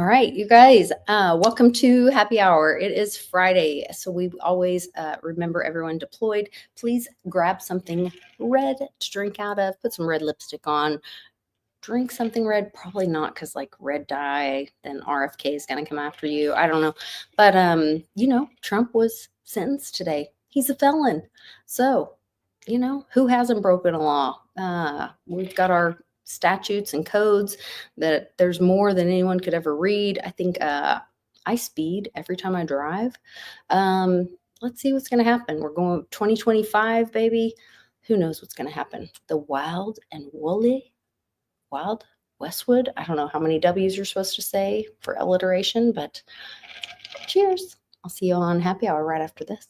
right, you guys, welcome to Happy Hour. It is Friday, so we always remember everyone deployed. Please grab something red to drink out of, put some red lipstick on, drink something red. Probably not, because like red dye, then RFK is going to come after you. I don't know. But, Trump was sentenced today. He's a felon. So, who hasn't broken a law? We've got our statutes and codes that there's more than anyone could ever read. I think I speed every time I drive. Let's see what's going to happen. We're going 2025, baby. Who knows what's going to happen? The Wild Westwood. I don't know how many W's you're supposed to say for alliteration, but cheers. I'll see you on Happy Hour right after this.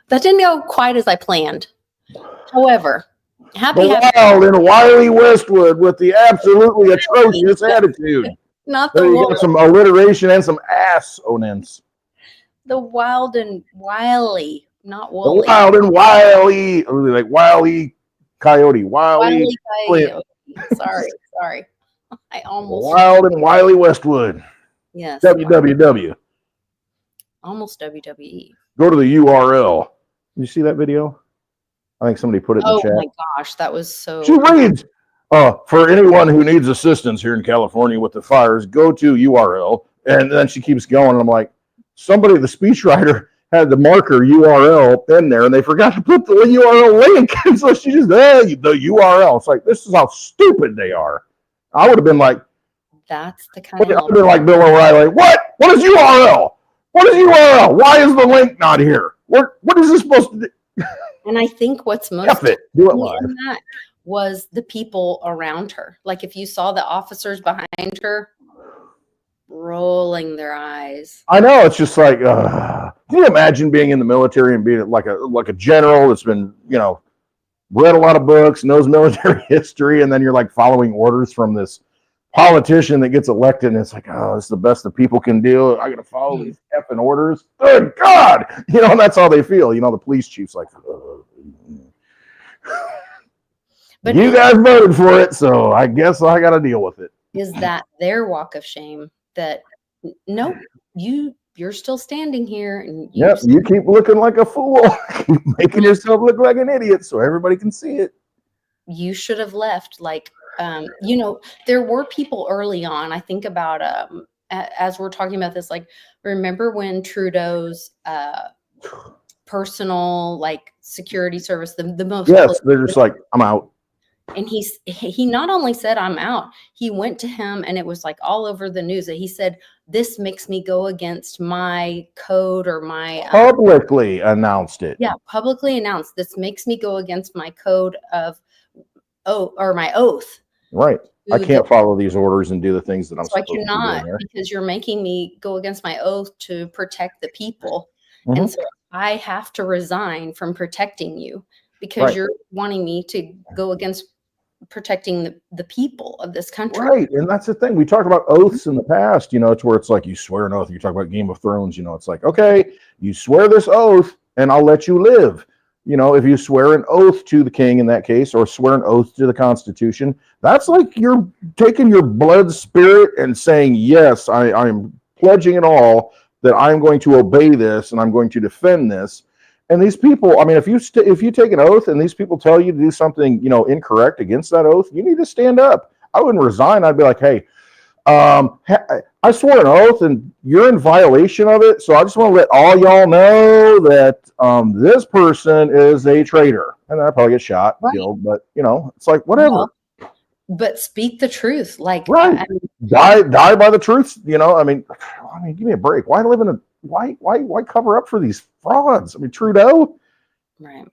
That didn't go quite as I planned. However, happy Wild and wily Westwood with the absolutely atrocious attitude. Not the so you got some alliteration and some assonance. The wild and wily, not woolly. The wild and wily, like wily coyote. Wily coyote. Sorry. I almost. Wild and wily Westwood. Yes. WWW. Almost WWE. Go to the URL. Did you see that video? I think somebody put it in the chat. Oh my gosh, that was so. She reads, for anyone who needs assistance here in California with the fires, go to URL. And then she keeps going. And I'm like, the speechwriter had the marker URL in there and they forgot to put the URL link. And so she just, the URL. It's like, this is how stupid they are. I would have been like, that's the kind of. I would have been like Bill O'Reilly. What is URL? What is URL? Why is the link not here? What is this supposed to do? And I think what's most do it live. That was the people around her. Like if you saw the officers behind her rolling their eyes. I know, it's just like, can you imagine being in the military and being like a general that's been, read a lot of books, knows military history, and then you're like following orders from this politician that gets elected, and it's like, oh, this is the best the people can do. I gotta follow these effing orders. Good God, and that's how they feel. The police chief's like, but you guys voted for it, so I guess I gotta deal with it. Is that their walk of shame? That no, you're still standing here, and you keep looking like a fool, keep making yourself look like an idiot, so everybody can see it. You should have left, like. There were people early on. I think about as we're talking about this, like, remember when Trudeau's personal security service, the most. Yes, they're just like, I'm out. And he not only said I'm out, he went to him and it was like all over the news that he said, this makes me go against my code or my publicly announced it. Yeah, publicly announced this makes me go against my code of or my oath. Right. I can't follow these orders and do the things that I'm supposed to do. I cannot, because you're making me go against my oath to protect the people. Mm-hmm. And so I have to resign from protecting you because you're wanting me to go against protecting the people of this country. Right. And that's the thing. We talked about oaths in the past, it's where it's like you swear an oath. You talk about Game of Thrones, it's like, okay, you swear this oath and I'll let you live. If you swear an oath to the king in that case, or swear an oath to the Constitution, that's like you're taking your blood spirit and saying, yes, I'm pledging it all that I'm going to obey this and I'm going to defend this. And these people, if you take an oath and these people tell you to do something, incorrect against that oath, you need to stand up. I wouldn't resign. I'd be like, hey, I swore an oath and you're in violation of it. So I just want to let all y'all know that this person is a traitor. And then I probably get shot, killed, but it's like, whatever. Well, but speak the truth. Like, right. Die by the truth. Give me a break. Why live in why cover up for these frauds? Trudeau. Right.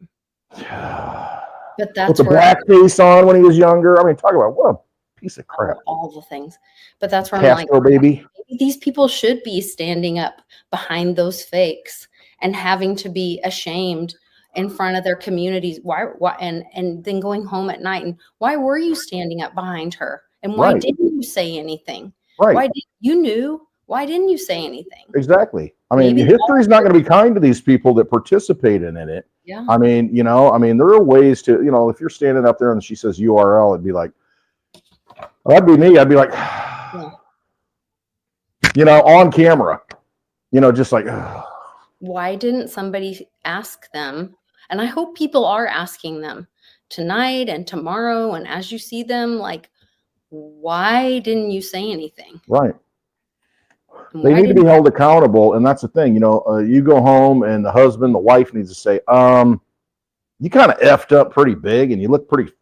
But that's with the blackface on when he was younger. Talk about what a piece of crap. All the things. But that's where Castro, I'm like, baby. These people should be standing up behind those fakes and having to be ashamed in front of their communities. Why and then going home at night, and why were you standing up behind her? And why Right. didn't you say anything? Right. Why did you knew? Why didn't you say anything? Exactly. I mean, Maybe history is not going to be kind to these people that participate in it. Yeah. I mean, there are ways to, if you're standing up there and she says URL, it'd be like, that'd be me. I'd be like, on camera, just like, why didn't somebody ask them? And I hope people are asking them tonight and tomorrow. And as you see them, like, why didn't you say anything? Right. They need to be held accountable. And that's the thing, you go home and the husband, the wife needs to say, you kind of effed up pretty big and you look pretty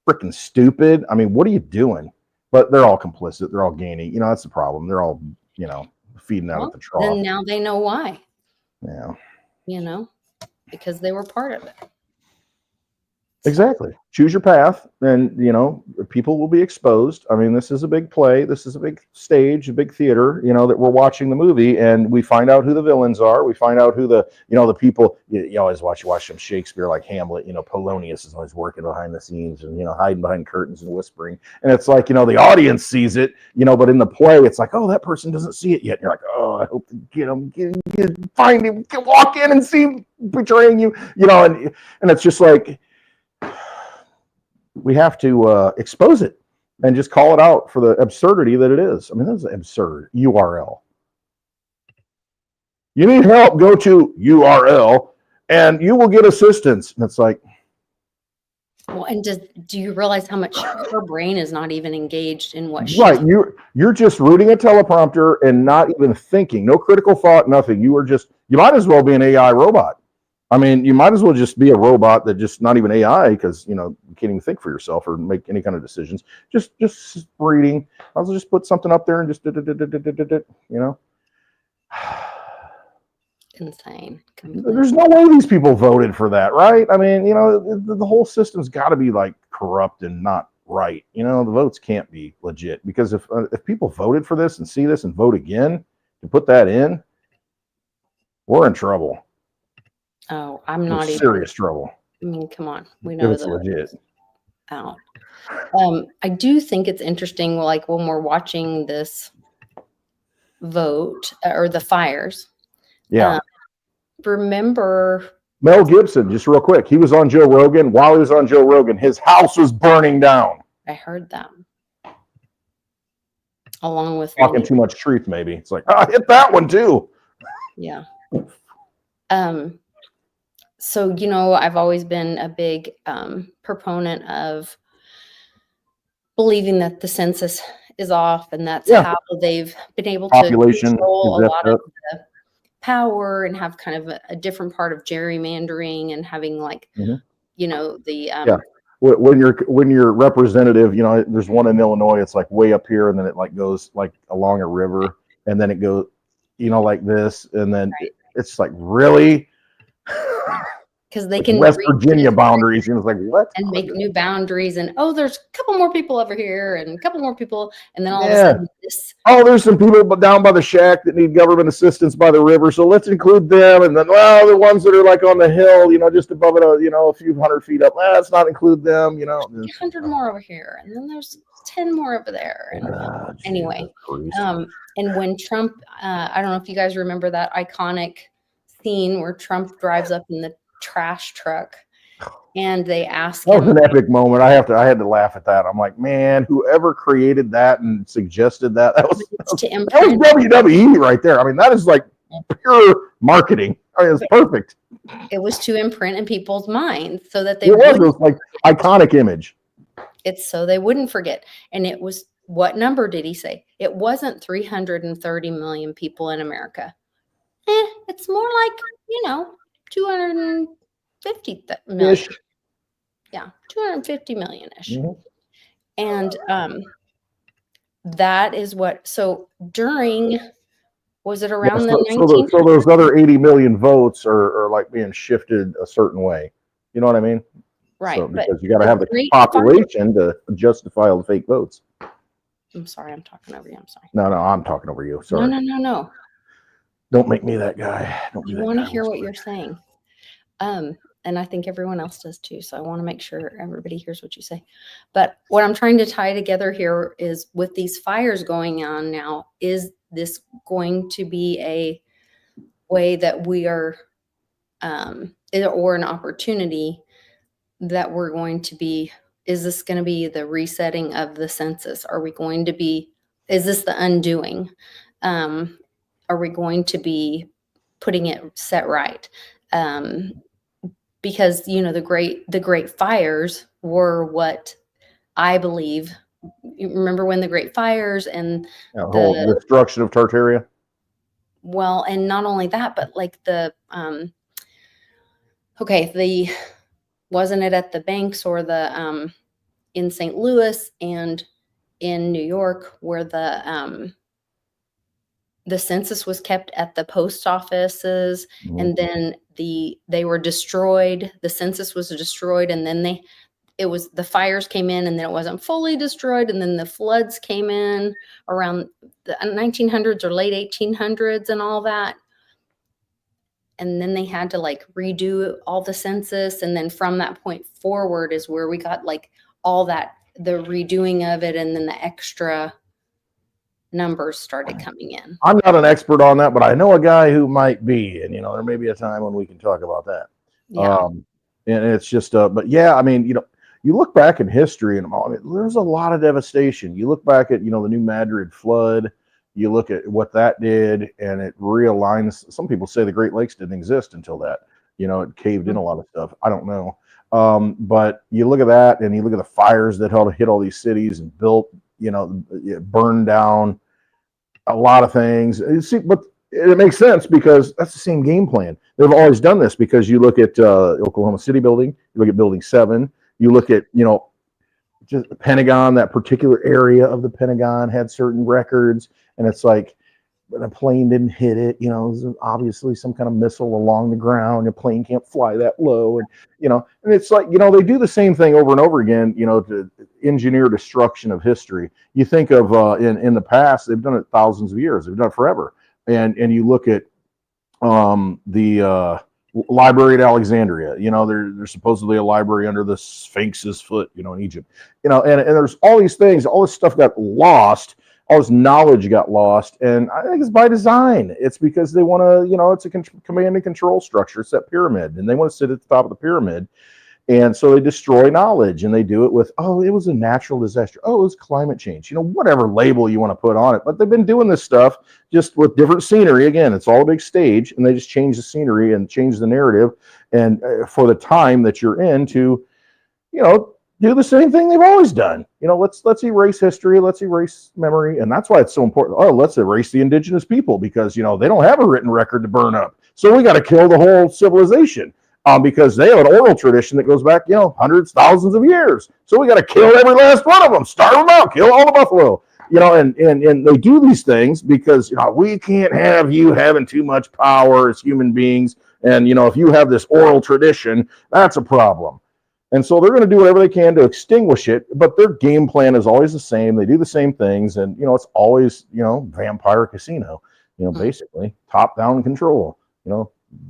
freaking stupid. I mean, what are you doing? But they're all complicit. They're all gaining. That's the problem. They're all, feeding out at the trough. And now they know why. Yeah. Because they were part of it. Exactly. Choose your path, and people will be exposed. I mean, this is a big play. This is a big stage, a big theater. That we're watching the movie, and we find out who the villains are. We find out who the people. You always watch some Shakespeare, like Hamlet. Polonius is always working behind the scenes and hiding behind curtains and whispering. And it's like the audience sees it, but in the play, it's like, oh, that person doesn't see it yet. And you're like, oh, I hope to get him, find him, walk in and see him betraying you. And it's just like, we have to expose it and just call it out for the absurdity that it is. I mean, that's absurd. URL. You need help, go to URL and you will get assistance. And it's like, well, and do you realize how much her brain is not even engaged in what she's right? You're just reading a teleprompter and not even thinking, no critical thought, nothing. You might as well be an AI robot. I mean, you might as well just be a robot that just not even AI, because you can't even think for yourself or make any kind of decisions. Just reading. I'll just put something up there and just insane. There's no way these people voted for that, right? I mean, the whole system's got to be like corrupt and not right. The votes can't be legit, because if people voted for this and see this and vote again to put that in, we're in trouble. Oh, I'm not even serious trouble. I mean, come on. We know it's legit. Out. I do think it's interesting, like when we're watching this vote or the fires. Yeah. Remember Mel Gibson, just real quick. He was on Joe Rogan. While he was on Joe Rogan, his house was burning down. I heard that. Along with talking too much truth, maybe. It's like, I hit that one too. Yeah. So, I've always been a big proponent of believing that the census is off, and that's how they've been able to control a lot of the power and have kind of a different part of gerrymandering and having like, when you're representative, there's one in Illinois, it's like way up here, and then it like goes like along a river, and then it goes, like this, and then it's like, really? Because they can West Virginia boundaries, and it's like, what? And make new boundaries, and there's a couple more people over here, and a couple more people, and then all of a sudden this. Oh, there's some people down by the shack that need government assistance by the river, so let's include them. And then, the ones that are like on the hill, just above it, a few hundred feet up, let's not include them. 100 more over here, and then there's 10 more over there. And anyway, and when Trump, I don't know if you guys remember that iconic scene where Trump drives up in the trash truck and they ask him. That was an epic moment. I had to laugh at that. I'm like, man, whoever created that and suggested that was WWE right there. I mean, that is like pure marketing. I mean, it's perfect. It was to imprint in people's minds so that they it was like iconic image. It's so they wouldn't forget. And it was, what number did he say? It wasn't 330 million people in America. It's more like, 250 million. Ish. Yeah, 250 million-ish. Mm-hmm. And that is what, so during, was it around the 1900s? So those other 80 million votes are like being shifted a certain way. You know what I mean? Right. So, because you got to have the population to justify all the fake votes. I'm sorry, I'm talking over you. I'm sorry. No, I'm talking over you. Sorry. No. Don't make me that guy. Don't be I that want to guy. hear what you're saying. And I think everyone else does too. So I want to make sure everybody hears what you say. But what I'm trying to tie together here is with these fires going on now, is this going to be a way that we are, or an opportunity that we're going to be, is this going to be the resetting of the census? Are we going to be, is this the undoing? Are we going to be putting it set right? Because, you know, the great fires were what I believe, you remember when the great fires and The whole destruction of Tartaria. well, and not only that, but like wasn't it at the banks or the in St. Louis and in New York where the census was kept at the post offices, and then they were destroyed. The census was destroyed, and then the fires came in, and then it wasn't fully destroyed, and then the floods came in around the 1900s or late 1800s and all that. And then they had to like redo all the census, and then from that point forward is where we got like all that, the redoing of it, and then the extra numbers started coming in. I'm not an expert on that, but I know a guy who might be, and there may be a time when we can talk about that. Yeah. And it's just, but yeah, I mean, you look back in history, and there's a lot of devastation. You look back at, the New Madrid flood. You look at what that did, and it realigns. Some people say the Great Lakes didn't exist until that. It caved in a lot of stuff. I don't know. But you look at that, and you look at the fires that hit all these cities and built, it burned down a lot of things. But it makes sense because that's the same game plan. They've always done this, because you look at Oklahoma City building, you look at Building 7, you look at, just the Pentagon, that particular area of the Pentagon had certain records, and it's like, but a plane didn't hit it. There's obviously some kind of missile along the ground. A plane can't fly that low, and and it's like, they do the same thing over and over again. To engineer destruction of history. You think of in the past, they've done it thousands of years. They've done it forever, and you look at the library at Alexandria. There's supposedly a library under the Sphinx's foot. In Egypt. And there's all these things. All this stuff got lost. All this knowledge got lost, and I think it's by design. It's because they want to, it's a command and control structure. It's that pyramid, and they want to sit at the top of the pyramid. And so they destroy knowledge, and they do it with, it was a natural disaster. It was climate change. Whatever label you want to put on it. But they've been doing this stuff just with different scenery. Again, it's all a big stage, and they just change the scenery and change the narrative. And for the time that you're in to, do the same thing they've always done. Let's erase history. Let's erase memory. And that's why it's so important. Let's erase the indigenous people, because, they don't have a written record to burn up. So we got to kill the whole civilization because they have an oral tradition that goes back, hundreds, thousands of years. So we got to kill every last one of them, starve them out, kill all the buffalo, and they do these things because, we can't have you having too much power as human beings. And, if you have this oral tradition, that's a problem. And so they're going to do whatever they can to extinguish it, but their game plan is always the same. They do the same things, and it's always vampire casino, basically top-down control.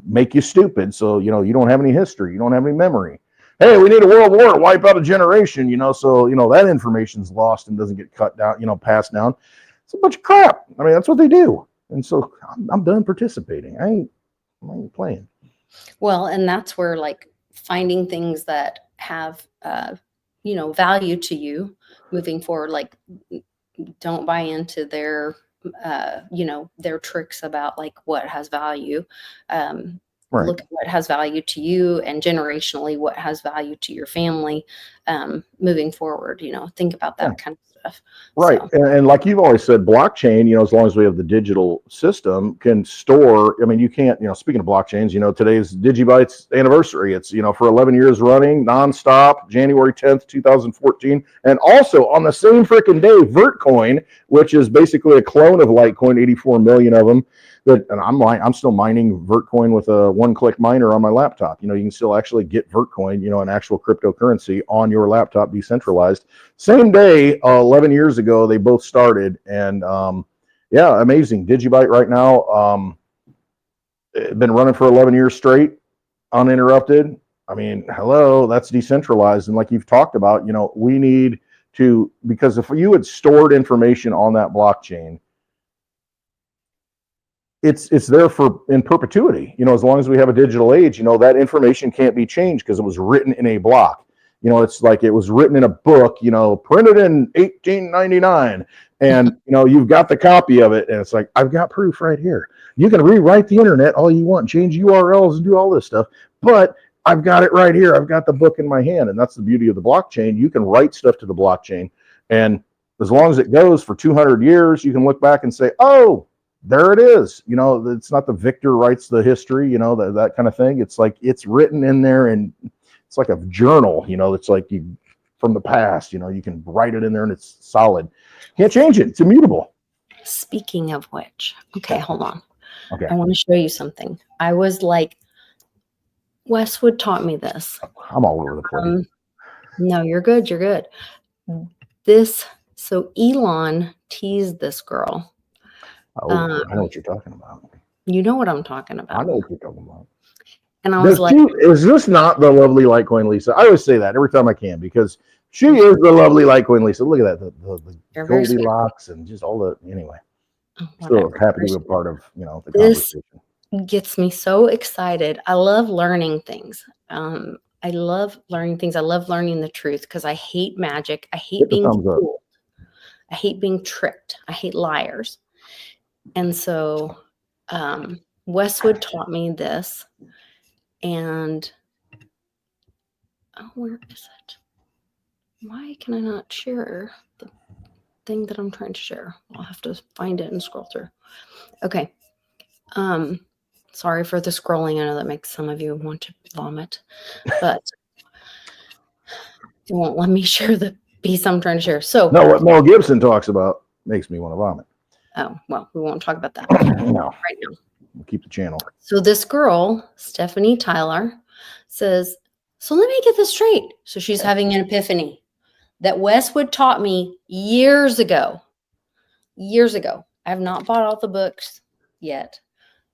Make you stupid, so you don't have any history, you don't have any memory. Hey, we need a world war to wipe out a generation, so that information's lost and doesn't get cut down, passed down. It's a bunch of crap. I mean, that's what they do, and so I'm done participating. I ain't playing. Well, and that's where like finding things that have value to you moving forward, like don't buy into their their tricks about like what has value. Right. Look at what has value to you, and generationally what has value to your family moving forward. Think about that kind of stuff. Right. So. And like you've always said, blockchain, as long as we have the digital system, can store, you can't, speaking of blockchains, today's Digibyte's anniversary. It's, for 11 years running nonstop, January 10th, 2014. And also on the same freaking day, Vertcoin, which is basically a clone of Litecoin, 84 million of them. And I'm still mining Vertcoin with a one-click miner on my laptop. You can still actually get Vertcoin, an actual cryptocurrency on your laptop, decentralized. Same day, 11 years ago, they both started. And amazing. Digibyte right now, been running for 11 years straight, uninterrupted. I mean, hello, that's decentralized. And like you've talked about, we need to, because if you had stored information on that blockchain, it's there for in perpetuity. As long as we have a digital age, that information can't be changed because it was written in a block. It's like it was written in a book, printed in 1899, and you've got the copy of it, and it's like, I've got proof right here. You can rewrite the internet all you want, change URLs and do all this stuff, but I've got it right here. I've got the book in my hand, and that's the beauty of the blockchain. You can write stuff to the blockchain, and as long as it goes for 200 years, you can look back and say, oh, there it is. It's not the victor writes the history, that kind of thing. It's like it's written in there, and it's like a journal, it's like you from the past, you can write it in there and it's solid. Can't change it. It's immutable. Speaking of which, okay, hold on. Okay. I want to show you something. I was like, Westwood taught me this. I'm all over the place. No, you're good. You're good. So Elon teased this girl. Oh, I know what you're talking about. You know what I'm talking about. I know what you're talking about. And I was like, is this not the lovely Litecoin Lisa? I always say that every time I can because she is the lovely Litecoin Lisa. Look at that, the Goldilocks and just all the anyway. Still happy to be a part of the conversation. Gets me so excited. I love learning things. I love learning things. I love learning the truth because I hate magic. I hate being fooled. I hate being tricked. I hate liars. And so Westwood taught me this. And where is it? Why can I not share the thing that I'm trying to share? I'll have to find it and scroll through. Okay. Sorry for the scrolling. I know that makes some of you want to vomit, but it won't let me share the piece I'm trying to share. So no, what Mel Gibson talks about makes me want to vomit. Oh, well, we won't talk about that no. right now. We'll keep the channel. So this girl, Stephanie Tyler, says, so let me get this straight. So she's having an epiphany that Westwood taught me years ago. Years ago. I have not bought all the books yet,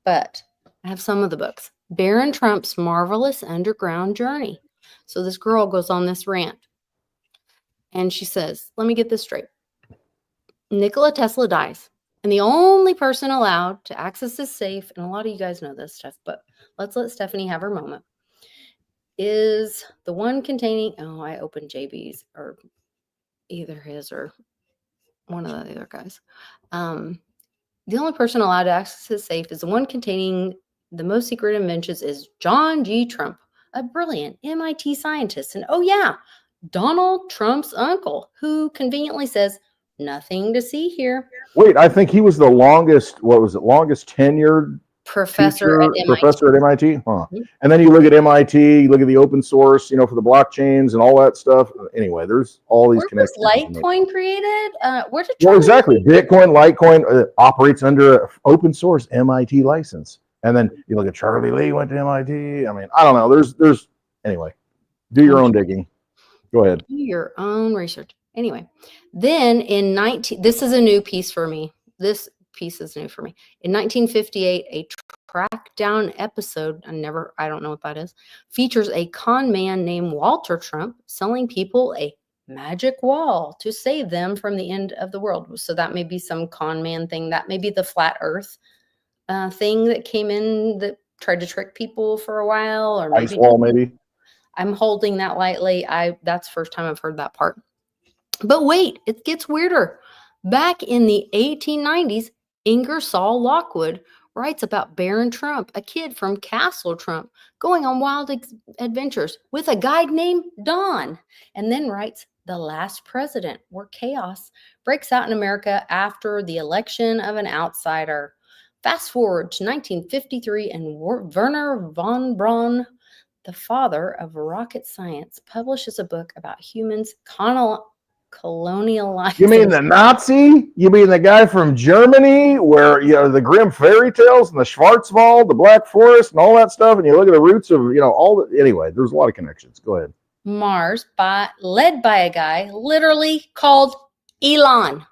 but I have some of the books. Barron Trump's Marvelous Underground Journey. So this girl goes on this rant. And she says, let me get this straight. Nikola Tesla dies. And the only person allowed to access this safe, and a lot of you guys know this stuff, but let's let Stephanie have her moment, is the one containing, I opened JB's or either his or one of the other guys. The only person allowed to access his safe is the one containing the most secret inventions is John G. Trump, a brilliant MIT scientist. And Donald Trump's uncle, who conveniently says, nothing to see here. Wait, I think he was the longest tenured professor at MIT. Huh. Mm-hmm. And then you look at MIT, you look at the open source, for the blockchains and all that stuff. Anyway, there's all these connections. Where was Litecoin created? Where did exactly. Bitcoin, Litecoin operates under an open source MIT license. And then you look at Charlie Lee went to MIT. I mean, I don't know. There's anyway. Do your own digging. Go ahead. Do your own research. Anyway, then this is a new piece for me. This piece is new for me. In 1958, a Trackdown episode, I don't know what that is, features a con man named Walter Trump selling people a magic wall to save them from the end of the world. So that may be some con man thing. That may be the flat earth thing that came in that tried to trick people for a while. Or ice wall, maybe. I'm holding that lightly. That's the first time I've heard that part. But wait, it gets weirder. Back in the 1890s, Ingersoll Lockwood writes about Barron Trump, a kid from Castle Trump, going on wild adventures with a guide named Don, and then writes The Last President, where chaos breaks out in America after the election of an outsider. Fast forward to 1953, and Werner von Braun, the father of rocket science, publishes a book about humans colonializing. You mean the Nazi? You mean the guy from Germany where, the Grimm fairy tales and the Schwarzwald, the Black Forest and all that stuff, and you look at the roots of, anyway, there's a lot of connections. Go ahead. Mars, led by a guy literally called Elon.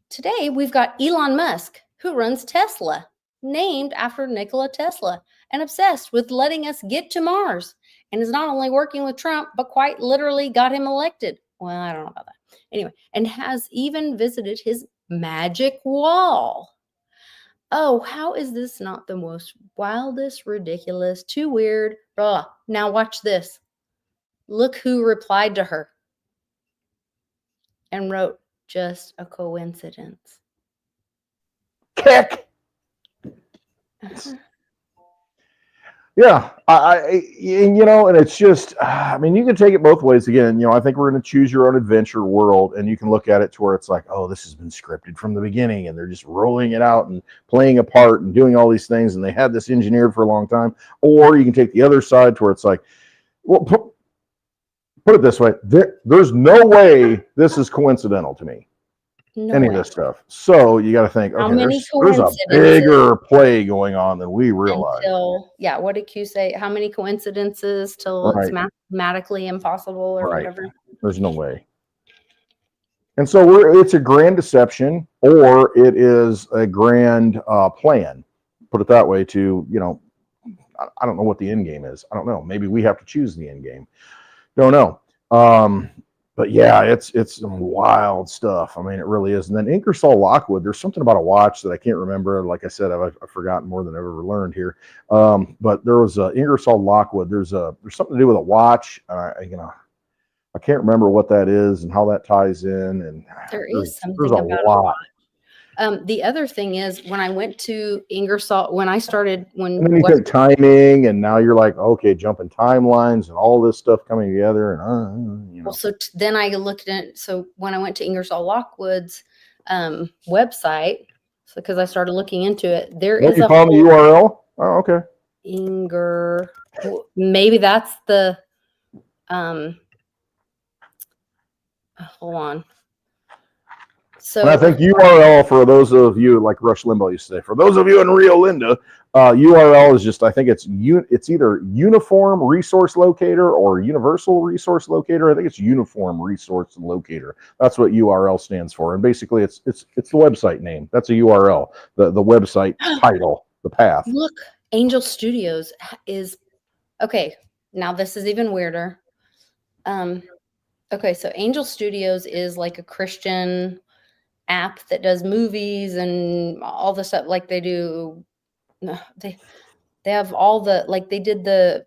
Today, we've got Elon Musk, who runs Tesla. named after Nikola Tesla and obsessed with letting us get to Mars, and is not only working with Trump, but quite literally got him elected. Well, I don't know about that. Anyway, and has even visited his magic wall. Oh, how is this not the most wildest, ridiculous, too weird? Blah. Now watch this. Look who replied to her and wrote, just a coincidence. Kick. Yeah, and, you know, and it's just, I mean, you can take it both ways. Again, you know, I think we're in a choose your own adventure world, and you can look at it to where it's like, oh, this has been scripted from the beginning, and they're just rolling it out and playing a part and doing all these things, and they had this engineered for a long time. Or you can take the other side to where it's like, well, put it this way, there's no way this is coincidental to me. No any way. of this stuff. So you got to think, How okay, many there's a coincidences bigger play going on than we realize. until, yeah, what did Q say? How many coincidences till it's Right. mathematically impossible or Right. whatever? There's no way. And so it's a grand deception, or it is a grand plan. Put it that way. To, you know, I don't know what the end game is. I don't know. Maybe we have to choose the end game. Don't know. But yeah, it's some wild stuff. I mean, it really is. And then Ingersoll Lockwood, there's something about a watch that I can't remember. Like I said, I've forgotten more than I've ever learned here. But there was Ingersoll Lockwood. There's something to do with a watch. You know, I can't remember what that is and how that ties in. And There is something there's a about lot. The other thing is, when I went to Ingersoll, when I started, And then you West, think timing, and now you're like, okay, jumping timelines and all this stuff coming together, and you know. well, so then I looked at, so when I went to Ingersoll Lockwood's website, so because I started looking into it, there Don't is you a found the whole URL? Oh, okay. maybe that's the hold on. So, and I think URL, for those of you, like Rush Limbaugh used to say, for those of you in Rio Linda, URL is just, I think it's either Uniform Resource Locator or Universal Resource Locator. I think it's Uniform Resource Locator. That's what URL stands for. And basically, it's the website name. That's a URL. The website title, the path. Look, Angel Studios is okay. Now this is even weirder. Okay, so Angel Studios is like a Christian app that does movies and all the stuff. Like they do, they have all the, like they did the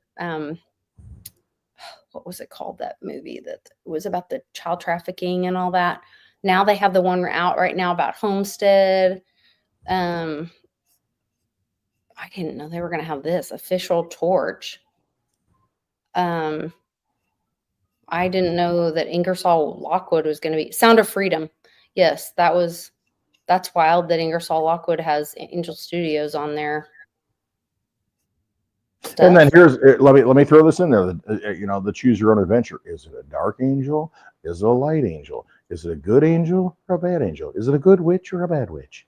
what was it called, that movie that was about the child trafficking and all that. Now they have the one out right now about Homestead. I didn't know they were going to have this Official Torch. I didn't know that Ingersoll Lockwood was going to be Sound of Freedom. Yes, that's wild that Ingersoll Lockwood has Angel Studios on there. Stuff. And then let me throw this in there. You know, the choose your own adventure. Is it a dark angel? Is it a light angel? Is it a good angel or a bad angel? Is it a good witch or a bad witch?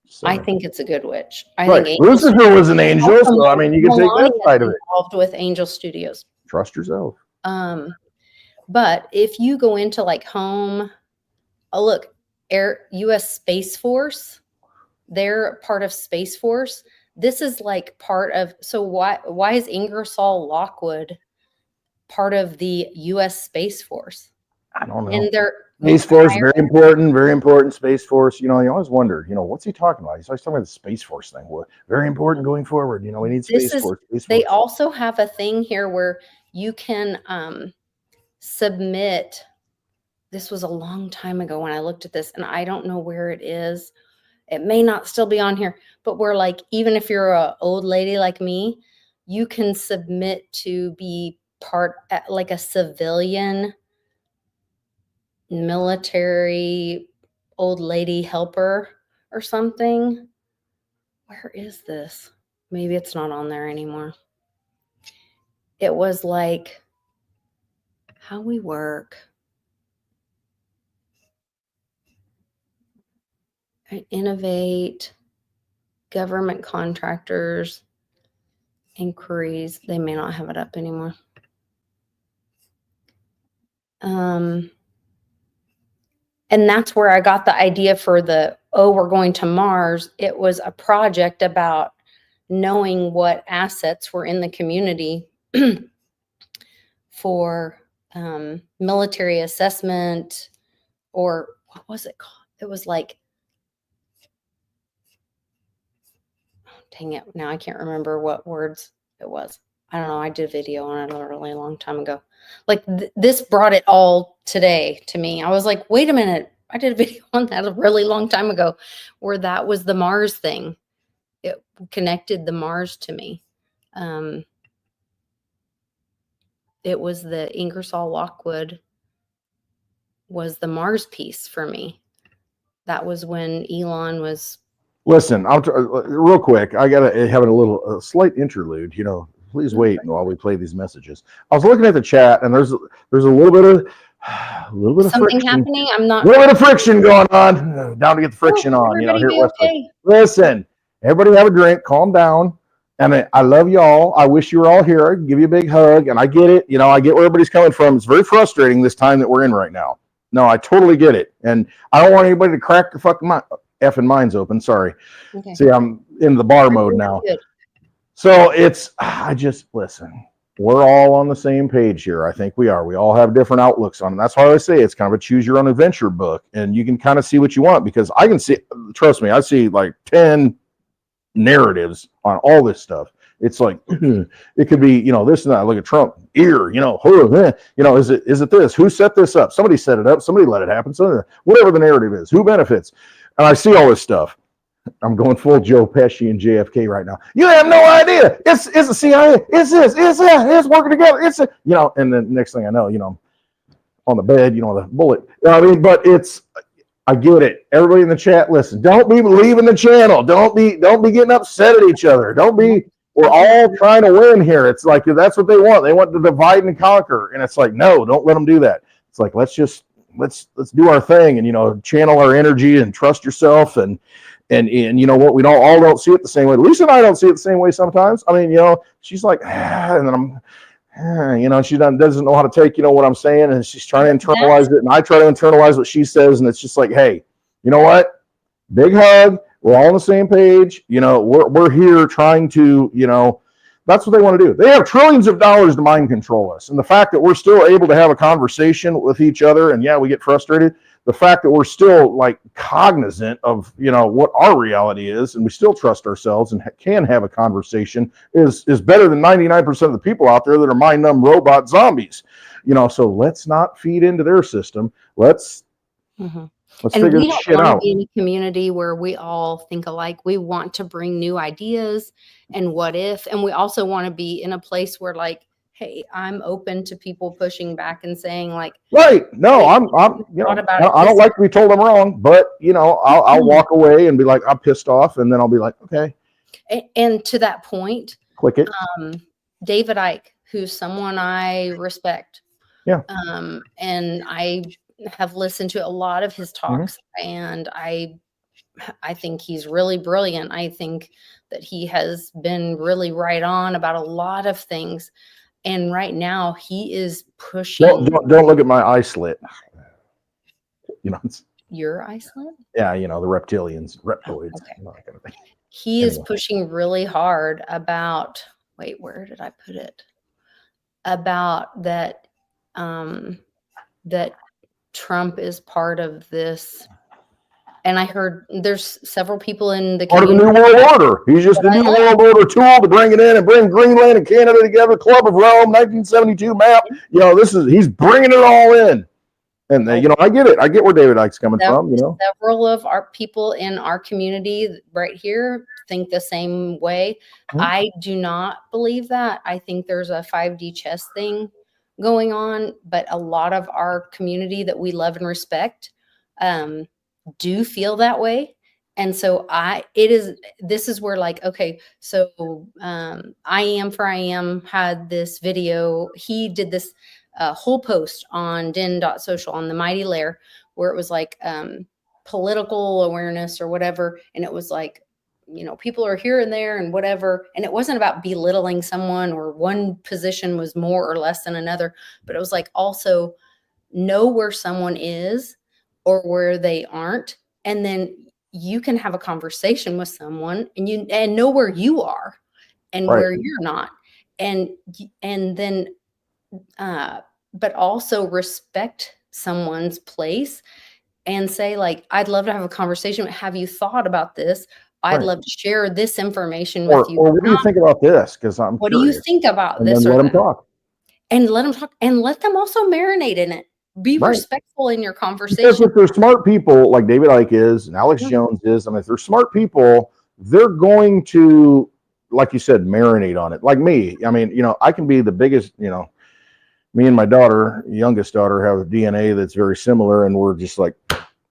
So, I think it's a good witch. I right. think Lucifer was an angel, so I mean, you can take that side of it. Involved with Angel Studios. Trust yourself. But if you go into like home, oh look, U.S. Space Force, they're part of Space Force. This is like part of. So why is Ingersoll Lockwood part of the U.S. Space Force? I don't know. And they're Space Force, very important. Space Force. You know, you always wondered, you know, what's he talking about? He's always talking about the Space Force thing. Well, very important going forward. You know, we need Space Force. They also have a thing here where you can submit. This was a long time ago when I looked at this, and I don't know where it is. It may not still be on here, but we're like, even if you're an old lady like me, you can submit to be part, like a civilian military old lady helper or something. Where is this? Maybe it's not on there anymore. It was like how we work. Innovate, government contractors, inquiries. They may not have it up anymore. And that's where I got the idea for the oh, we're going to Mars. It was a project about knowing what assets were in the community for military assessment, or what was it called? It was like, dang it, now I can't remember what words it was. I don't know. I did a video on it a really long time ago. Like this brought it all today to me. I was like, wait a minute. I did a video on that a really long time ago where that was the Mars thing. It connected the Mars to me. It was the Ingersoll Lockwood was the Mars piece for me. That was when Elon was. Listen, real quick. I gotta have a slight interlude. Please wait while we play these messages. I was looking at the chat, and there's a little bit of Something friction happening. I'm not. A little bit of friction going on. Down to get the friction on. Here at Westlake. Okay. Listen, everybody have a drink. Calm down. And I love y'all. I wish you were all here. I can give you a big hug. And I get it. I get where everybody's coming from. It's very frustrating this time that we're in right now. No, I totally get it. And I don't want anybody to crack their fucking effing minds open. Sorry. Okay. See, I'm in the bar mode now. Good. So listen, we're all on the same page here. I think we are. We all have different outlooks on it. That's why I say it's kind of a choose your own adventure book. And you can kind of see what you want, because I can see, trust me, I see like 10 narratives on all this stuff. It's like, it could be, this and that. Look at Trump, is it this? Who set this up? Somebody set it up. Somebody let it happen. So whatever the narrative is, who benefits? And I see all this stuff. I'm going full Joe Pesci and JFK right now. You have no idea. It's the CIA. It's this. It's that. It's working together. And then next thing I know, on the bed, the bullet. But I get it. Everybody in the chat, listen. Don't be leaving the channel. Don't be getting upset at each other. We're all trying to win here. It's like, that's what they want. They want to divide and conquer. And it's like, no, don't let them do that. It's like, let's do our thing and, channel our energy and trust yourself. And you know what? We don't see it the same way. Lisa and I don't see it the same way sometimes. She's like, and then she doesn't know how to take, what I'm saying. And she's trying to internalize it. And I try to internalize what she says. And it's just like, hey, you know what? Big hug. We're all on the same page. We're here trying to, that's what they want to do. They have trillions of dollars to mind control us. And the fact that we're still able to have a conversation with each other, and yeah, we get frustrated. The fact that we're still like cognizant of, what our reality is, and we still trust ourselves and can have a conversation is better than 99% of the people out there that are mind numb robot zombies. So let's not feed into their system. Let's figure this shit out. We don't want to be in a community where we all think alike. We want to bring new ideas and what if, and we also want to be in a place where like, hey, I'm open to people pushing back and saying like, right. No, hey, I don't like to be told I'm wrong, but I'll walk away and be like, I'm pissed off. And then I'll be like, okay. And to that point, click it. David Icke, who's someone I respect. Yeah. And I have listened to a lot of his talks, and I think he's really brilliant. I think that he has been really right on about a lot of things. And right now he is pushing. Don't look at my eye slit. Your eye slit? Yeah, the reptilians, reptoids. Okay. He is pushing really hard about. Wait, where did I put it? About that. That Trump is part of this. And I heard there's several people in the part of the New World Order. He's just the New World Order tool to bring it in and bring Greenland and Canada together. Club of Rome, 1972 map. He's bringing it all in. And I get it. I get where David Icke's coming from. Several of our people in our community right here think the same way. I do not believe that. I think there's a 5D chess thing going on, but a lot of our community that we love and respect do feel that way. And so this is where like, okay, so I Am had this video. He did this whole post on didnt.social on the Mighty Lair, where it was like political awareness or whatever. And it was like, people are here and there and whatever. And it wasn't about belittling someone or one position was more or less than another, but it was like also know where someone is or where they aren't. And then you can have a conversation with someone and know where you are and Right. where you're not. And then, but also respect someone's place and say, like, I'd love to have a conversation. Have you thought about this? I'd Right. love to share this information with you. Or what do you think about this? Because I'm What do you curious. think about And this then or let them that? talk. And let them talk and let them also marinate in it. Be Right. respectful in your Because conversation. if they're smart people like David Icke is and Alex Mhm. Jones is, I mean, if they're smart people, they're going to, like you said, marinate on it. Like me, I mean, I can be the biggest, me and my daughter, youngest daughter, have a DNA that's very similar, and we're just like,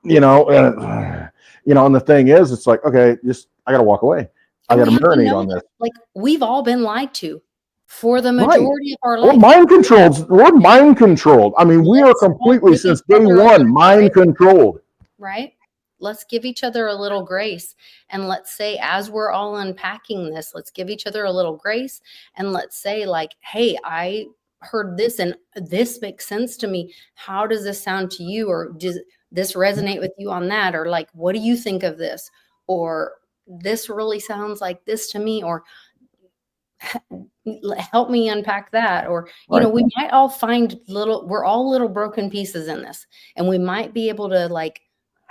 and the thing is, it's like, okay, I got to walk away. I got to marinate on this. Like, we've all been lied to for the Right. majority of our We're life. mind controlled. We're mind controlled. I mean, we are completely, since day one, mind controlled. Right? Let's give each other a little grace. And let's say, as we're all unpacking this, let's give each other a little grace. And let's say, like, hey, I heard this and this makes sense to me. How does this sound to you? Or does this resonate with you on that? Or like, what do you think of this? Or this really sounds like this to me. Or help me unpack that. Or, we might all find we're all little broken pieces in this. And we might be able to, like,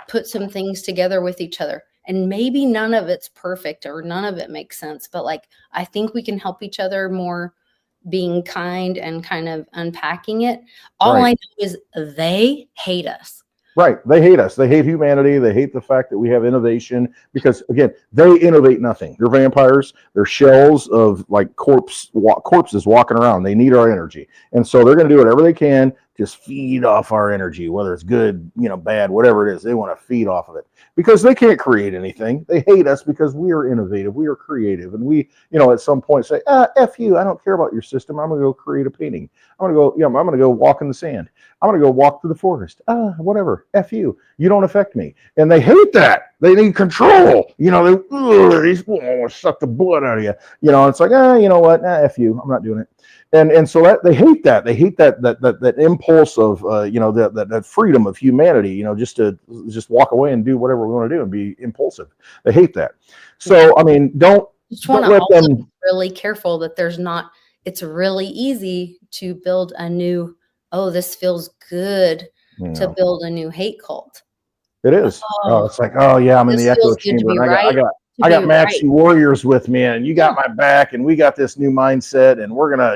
put some things together with each other. And maybe none of it's perfect or none of it makes sense. But, like, I think we can help each other more, being kind and kind of unpacking it. All I know is they hate us. Right. They hate us. They hate humanity. They hate the fact that we have innovation because, again, they innovate nothing. They're vampires. They're shells of, like, corpses walking around. They need our energy. And so they're going to do whatever they can, just feed off our energy, whether it's good, bad, whatever it is. They want to feed off of it because they can't create anything. They hate us because we are innovative. We are creative. And we, at some point say, F you. I don't care about your system. I'm going to go create a painting. I'm going to go walk in the sand. I'm going to go walk through the forest. Whatever. F you. You don't affect me. And they hate that. They need control. They want to suck the blood out of you. It's like, you know what? F you. I'm not doing it. And so that they hate that. They hate that impulse of, that freedom of humanity, just to walk away and do whatever we want to do and be impulsive. They hate that. So, I mean, don't let them. Be really careful that it's really easy to build a new, this feels good to build a new hate cult. It is. It's like, yeah, I'm in the echo chamber. And I got Maxi Warriors with me, and you got my back, and we got this new mindset, and we're gonna,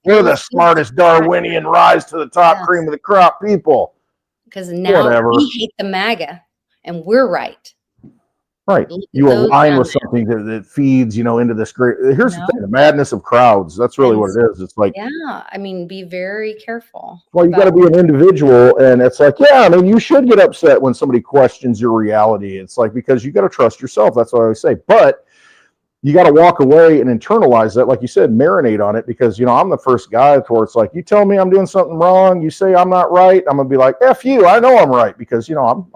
we're the smartest Darwinian rise to the top cream of the crop people. Because now we hate the MAGA, and we're right. Right. You align with something that feeds, into this great. Here's the thing: the madness of crowds. That's really what it is. It's like, I mean, be very careful. Well, you got to be an individual, and it's like, you should get upset when somebody questions your reality. It's like, because you got to trust yourself. That's what I always say. But you got to walk away and internalize that, like you said, marinate on it. Because I'm the first guy where it's like, you tell me I'm doing something wrong, you say I'm not right, I'm gonna be like, F you, I know I'm right, because I'm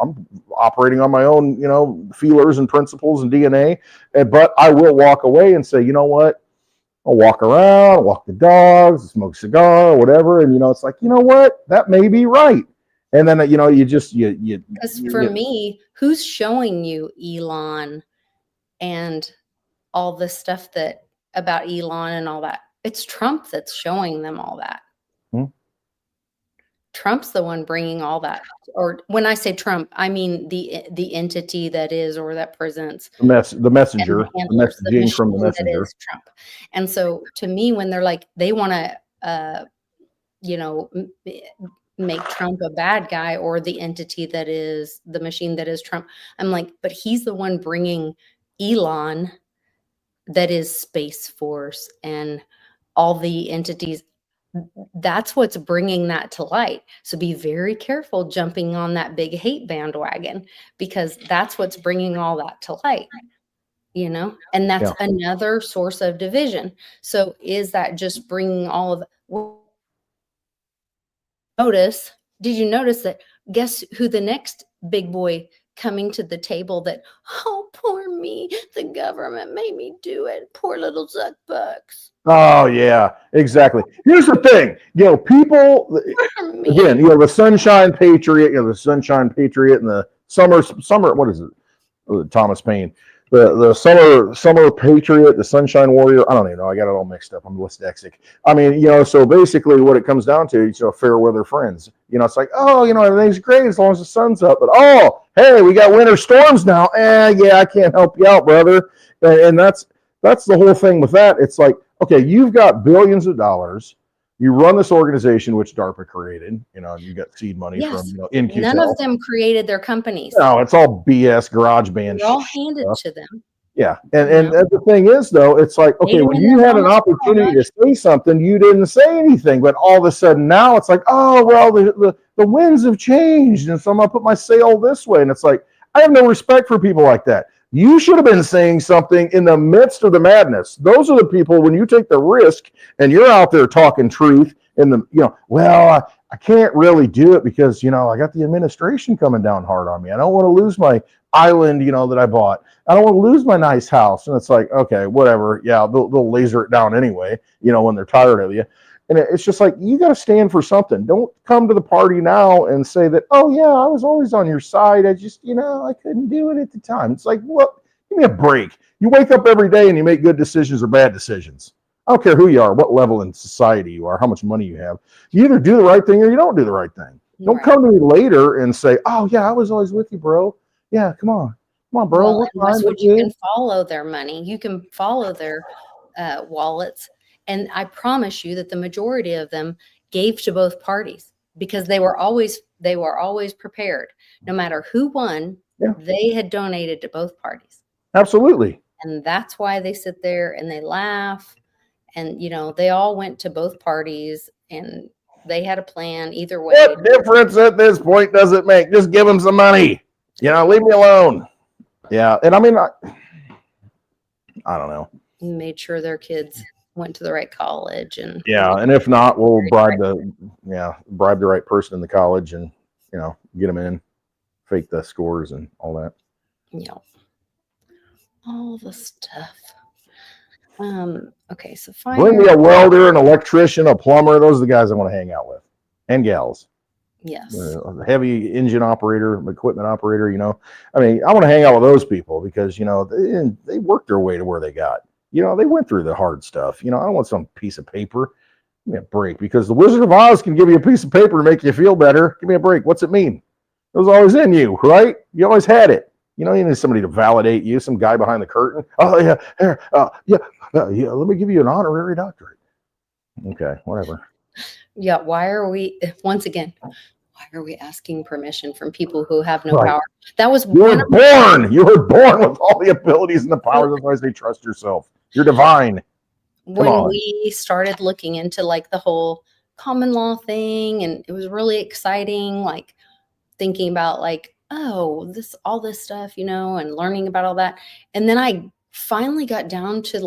operating on my own feelers and principles and DNA. But I will walk away and say, you know what? I'll walk around, walk the dogs, smoke a cigar, whatever, and it's like, you know what? That may be right. And then you just because for me, who's showing you Elon and all the stuff about Elon and all that? It's Trump that's showing them all that. Trump's the one bringing all that. Or when I say Trump, I mean the entity that is, or that presents the messenger, the messaging from the messenger. That is Trump. And so to me, when they're like, they want to, make Trump a bad guy, or the entity that is the machine that is Trump, I'm like, but he's the one bringing Elon, that is Space Force and all the entities. That's what's bringing that to light. So be very careful jumping on that big hate bandwagon, because that's what's bringing all that to light, and that's another source of division. So is that just bringing all of did you notice that? Guess who the next big boy coming to the table that, oh, poor me, the government made me do it. Poor little Zuck Bucks. Oh, yeah, exactly. Here's the thing, people, again, the Sunshine Patriot, and the summer. What is it? Thomas Payne. The summer patriot, the sunshine warrior. I don't even know. I got it all mixed up. I'm dyslexic. I mean, so basically what it comes down to, fair weather friends. It's like, oh, everything's great as long as the sun's up. But oh, hey, we got winter storms now. Yeah, I can't help you out, brother. And that's the whole thing with that. It's like, okay, you've got billions of dollars. You run this organization which DARPA created. You got seed money from InQtel. None of them created their companies. No, it's all BS garage band. They're all handed to them. Yeah, and the thing is, though, it's like, okay, when you had an opportunity to say something, you didn't say anything. But all of a sudden now it's like, oh, well, the winds have changed, and so I'm going to put my sail this way. And it's like, I have no respect for people like that. You should have been saying something in the midst of the madness. Those are the people, when you take the risk and you're out there talking truth well, I can't really do it because, I got the administration coming down hard on me. I don't want to lose my island, that I bought. I don't want to lose my nice house. And it's like, okay, whatever. Yeah, they'll laser it down anyway, when they're tired of you. And it's just like, you got to stand for something. Don't come to the party now and say that, oh, yeah, I was always on your side. I just, I couldn't do it at the time. It's like, well, give me a break. You wake up every day and you make good decisions or bad decisions. I don't care who you are, what level in society you are, how much money you have. You either do the right thing or you don't do the right thing. Don't come to me later and say, oh, yeah, I was always with you, bro. Yeah, come on, bro. Well, you can follow their money. You can follow their wallets. And I promise you that the majority of them gave to both parties because they were always prepared. No matter who won, they had donated to both parties. Absolutely. And that's why they sit there and they laugh. And, they all went to both parties and they had a plan either way. What difference at this point does it make? Just give them some money. Leave me alone. Yeah. And I mean, I don't know. Made sure their kids went to the right college. And and if not, we'll bribe the right person in the college and, get them in, fake the scores and all that. Yeah. All the stuff. Okay, so bring me a welder, an electrician, a plumber. Those are the guys I want to hang out with, and gals. Yes. A heavy engine operator, equipment operator. I mean, I want to hang out with those people because they worked their way to where they got. They went through the hard stuff. I don't want some piece of paper. Give me a break because the Wizard of Oz can give you a piece of paper to make you feel better. Give me a break. What's it mean? It was always in you, right? You always had it. You need somebody to validate you, some guy behind the curtain. Oh, yeah, here, let me give you an honorary doctorate. Okay, whatever. Yeah, why are we asking permission from people who have no power? That was You were born with all the abilities and the powers. That's why I say trust yourself. You're divine. When we started looking into the whole common law thing, and it was really exciting, thinking about all this stuff, and learning about all that. And then I finally got down to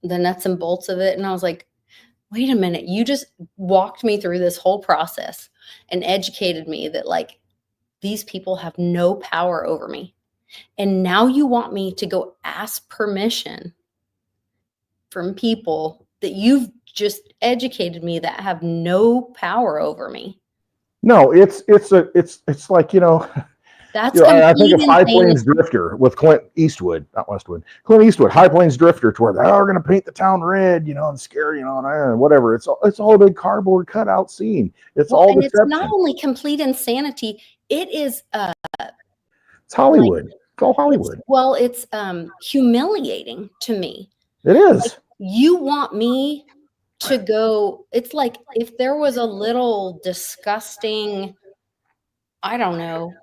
the nuts and bolts of it. And I was like, wait a minute, you just walked me through this whole process and educated me that these people have no power over me. And now you want me to go ask permission from people that you've just educated me that have no power over me. No, it's like, that's I think of High Plains Drifter with Clint Eastwood, not Westwood. Clint Eastwood, High Plains Drifter, to where they are going to paint the town red, and scare, and whatever. It's all a big cardboard cutout scene. It's all deception. It's not only complete insanity. It is. It's Hollywood. It's all Hollywood. It's humiliating to me. It is. You want me to go? It's like if there was a little disgusting, I don't know,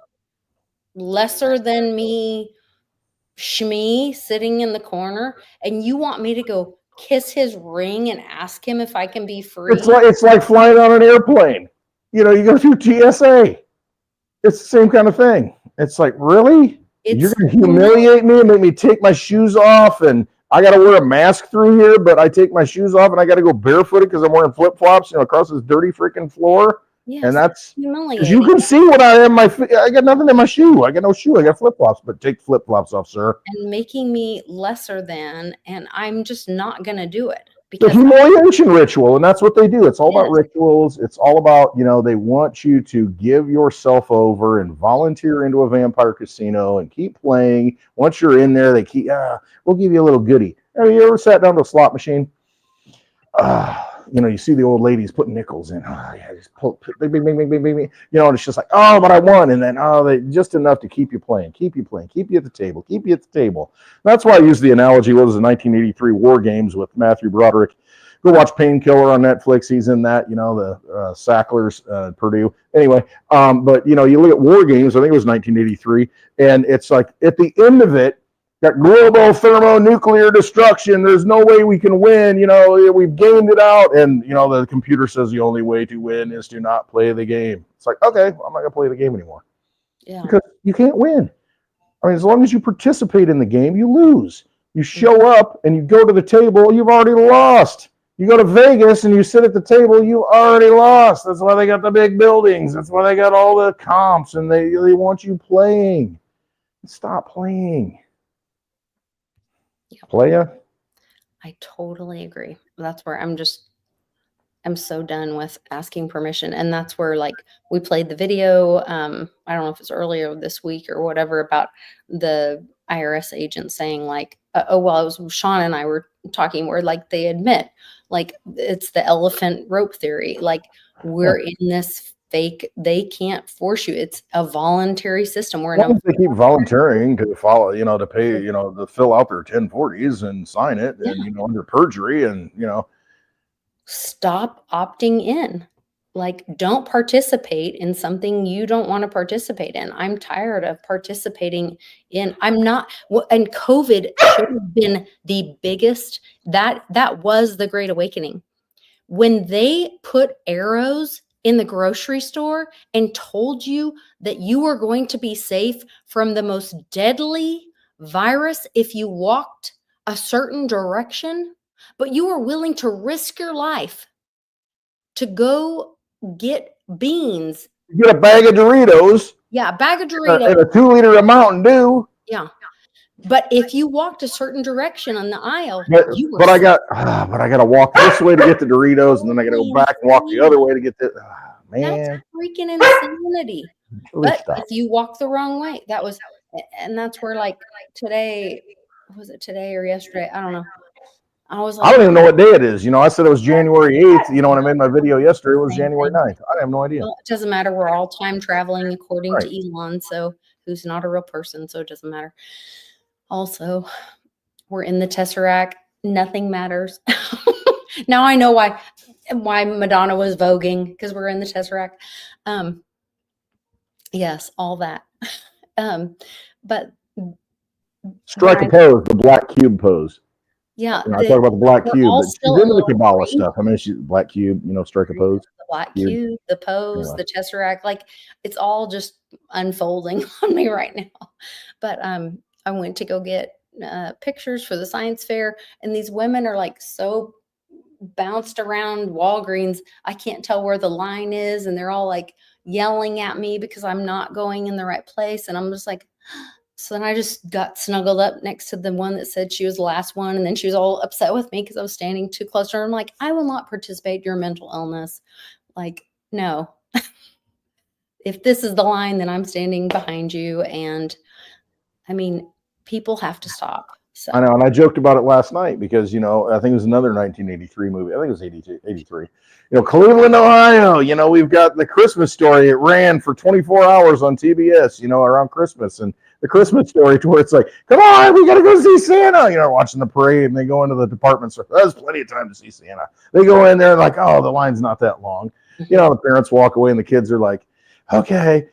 lesser than me Shmee sitting in the corner, and you want me to go kiss his ring and ask him if I can be free. It's like flying on an airplane. You go through TSA. It's the same kind of thing. It's like, really? You're going to humiliate me and make me take my shoes off, and I got to wear a mask through here, but I take my shoes off and I got to go barefooted because I'm wearing flip-flops, across this dirty freaking floor. Yes, and that's humiliating. You can see what I am. I got nothing in my shoe. I got no shoe. I got flip-flops, but take flip-flops off, sir. And making me lesser than, and I'm just not going to do it. The because humiliation ritual, and that's what they do. It's all about yes, rituals. It's all about, they want you to give yourself over and volunteer into a vampire casino and keep playing. Once you're in there, they keep, we'll give you a little goodie. Have you ever sat down to a slot machine? You see the old ladies putting nickels in. Oh, yeah, just pull, bing, bing, bing, bing, bing, bing, and it's just like, oh, but I won. And then, just enough to keep you playing, keep you at the table, keep you at the table. That's why I use the analogy, what was the 1983 War Games with Matthew Broderick. Go watch Painkiller on Netflix. He's in that, the Sacklers, Purdue. Anyway, but, you look at War Games, I think it was 1983, and it's like at the end of it, got global thermonuclear destruction. There's no way we can win. We've gamed it out. And, the computer says the only way to win is to not play the game. It's like, okay, well, I'm not going to play the game anymore. yeah, Because you can't win. I mean, as long as you participate in the game, you lose. You show up and you go to the table, you've already lost. You go to Vegas and you sit at the table, you already lost. That's why they got the big buildings. That's why they got all the comps, and they want you playing. Stop playing. Playa. I totally agree. That's where I'm so done with asking permission. And that's where, like, we played the video. I don't know if it's earlier this week or whatever, about the IRS agent saying, like, it was Sean and I were talking where, like, they admit, like, it's the elephant rope theory. Like, we're in this fake, they can't force you. It's a voluntary system. We're in a, They keep volunteering to follow, to pay, to fill out their 1040s and sign it, and under perjury, and stop opting in. Like, don't participate in something you don't want to participate in. I'm tired of participating in, and COVID should have been the biggest, that was the Great Awakening. When they put arrows in the grocery store and told you that you were going to be safe from the most deadly virus if you walked a certain direction, but you were willing to risk your life to go get beans. You get a bag of Doritos. Yeah, a bag of Doritos. And a 2-liter of Mountain Dew. Yeah. But if you walked a certain direction on the aisle, but I got to walk this way to get the Doritos, and then I got to go back and walk the other way to get the. Man, that's freaking insanity. But stop. if you walk the wrong way, and that's where, like, today, was it today or yesterday? I don't know. I was like, I don't even know what day it is. I said it was January 8th. When I made my video yesterday, it was January 9th. I have no idea. Well, it doesn't matter. We're all time traveling according to Elon, so who's not a real person, so it doesn't matter. Also, we're in the Tesseract. Nothing matters. Now I know why Madonna was voguing, because we're in the Tesseract. Yes, all that. But strike a pose, the black cube pose. Yeah, I talk about the black cube, but she's into the Kabbalah stuff. I mean, she's black cube, strike a pose. The black cube, the pose, the Tesseract, like, it's all just unfolding on me right now. But I went to go get pictures for the science fair, and these women are, like, so bounced around Walgreens, I can't tell where the line is, and they're all, like, yelling at me because I'm not going in the right place, and I'm just like, so then I just got snuggled up next to the one that said she was the last one, and then she was all upset with me because I was standing too close to her. I'm like, I will not participate in your mental illness. Like, no. If this is the line, then I'm standing behind you, and I mean, people have to stop. So. I know, and I joked about it last night because, I think it was another 1983 movie. I think it was 83. Cleveland, Ohio, we've got the Christmas Story. It ran for 24 hours on TBS, around Christmas. And the Christmas Story, to where it's like, come on, we got to go see Santa. Watching the parade, and they go into the department store. There's plenty of time to see Santa. They go in there and like, oh, the line's not that long. The parents walk away and the kids are like, okay.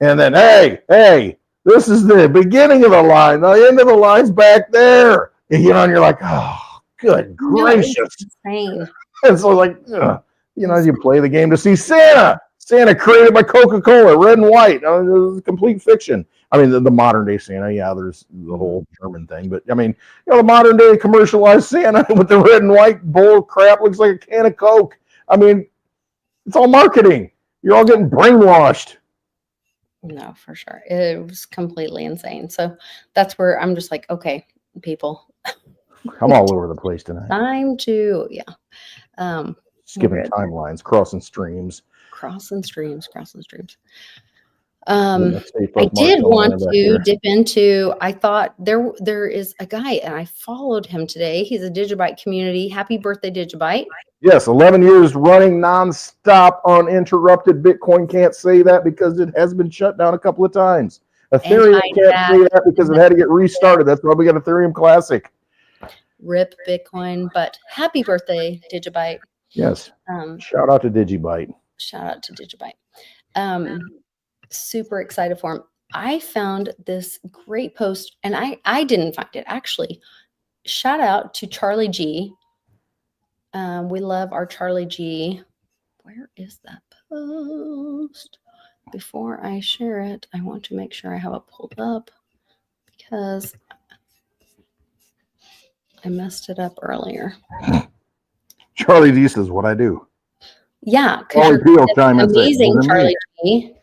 And then, hey, this is the beginning of the line. The end of the line's back there. And you're like, oh, good gracious. Insane. And so, like, you play the game to see Santa. Santa created by Coca-Cola, red and white. It was complete fiction. I mean, the modern day Santa, there's the whole German thing. But, I mean, the modern day commercialized Santa with the red and white bowl of crap looks like a can of Coke. I mean, it's all marketing. You're all getting brainwashed. No, for sure. It was completely insane. So that's where I'm just like, okay, people, I'm all over the place tonight. Time to, Skipping good. timelines, crossing streams. Crossing streams. Get my safe I up did marshmallow want man back to here. dip into, I thought there is a guy, and I followed him today. He's a Digibyte community. Happy birthday, Digibyte. Yes, 11 years running nonstop, uninterrupted. Bitcoin can't say that because it has been shut down a couple of times. Ethereum can't say that because it had to get restarted. That's why we got Ethereum Classic. Rip Bitcoin, but happy birthday, Digibyte. Yes. Shout out to Digibyte. Shout out to Digibyte. Super excited for him. I found this great post, and I didn't find it actually. Shout out to Charlie G. We love our Charlie G. Where is that post? Before I share it, I want to make sure I have it pulled up because I messed it up earlier. Charlie G says, "What I do." Yeah, because you're amazing, Charlie G.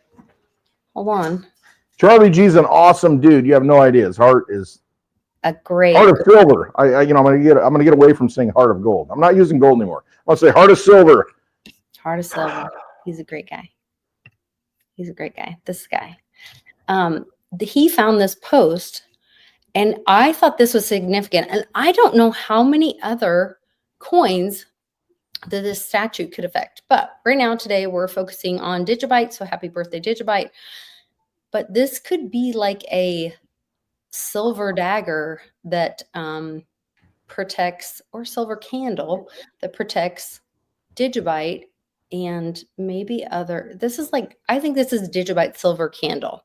Hold on. Charlie G's an awesome dude. You have no idea. His heart is a great heart of silver. I'm gonna get away from saying heart of gold. I'm not using gold anymore. I'll say heart of silver. Heart of silver. He's a great guy. He's a great guy. This guy. He found this post, and I thought this was significant. And I don't know how many other coins that this statute could affect. But right now, today, we're focusing on Digibyte. So happy birthday, Digibyte. But this could be like a silver dagger that protects, or silver candle that protects Digibyte and maybe other. This is like, I think this is Digibyte silver candle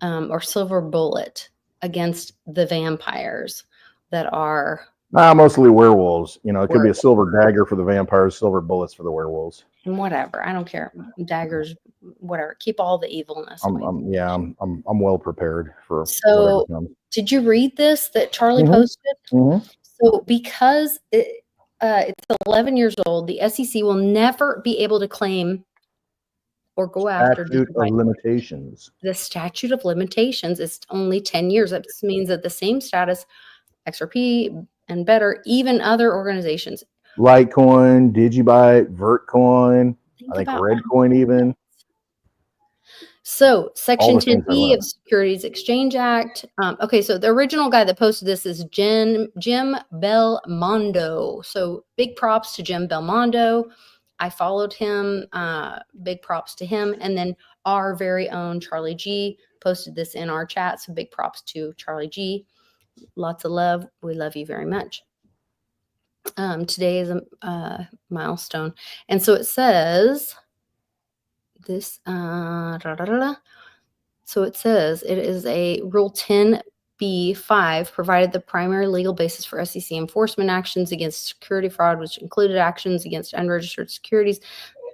or silver bullet against the vampires that are mostly werewolves. It could be a silver dagger for the vampires, silver bullets for the werewolves. And whatever, I don't care. Daggers, whatever. Keep all the evilness. I'm well prepared for. So, did you read this that Charlie posted? So, because it's 11 years old, the SEC will never be able to claim or go after statute of limitations. The statute of limitations is only 10 years. That means that the same status, XRP and better, even other organizations. Litecoin, Digibyte, Vertcoin, I think Redcoin even. So Section 10B of Securities Exchange Act. Okay, so the original guy that posted this is Jim Belmondo. So big props to Jim Belmondo. I followed him. Big props to him. And then our very own Charlie G posted this in our chat. So big props to Charlie G. Lots of love. We love you very much. Today is a milestone. And so it says this, so it says it is a Rule 10b-5 provided the primary legal basis for SEC enforcement actions against security fraud, which included actions against unregistered securities.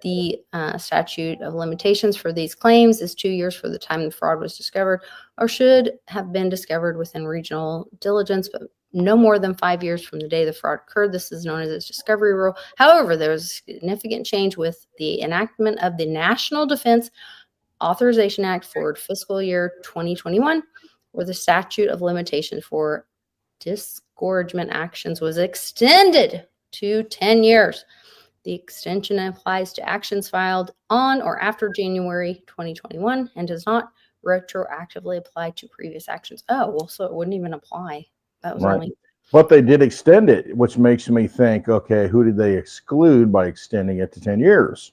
The statute of limitations for these claims is 2 years for the time the fraud was discovered, or should have been discovered within regional diligence, but no more than 5 years from the day the fraud occurred. This is known as its discovery rule. However, there was a significant change with the enactment of the National Defense Authorization Act for fiscal year 2021, where the statute of limitations for disgorgement actions was extended to 10 years. The extension applies to actions filed on or after January 2021 and does not retroactively apply to previous actions. Oh, well, so it wouldn't even apply. That was only. But they did extend it, which makes me think, okay, who did they exclude by extending it to 10 years?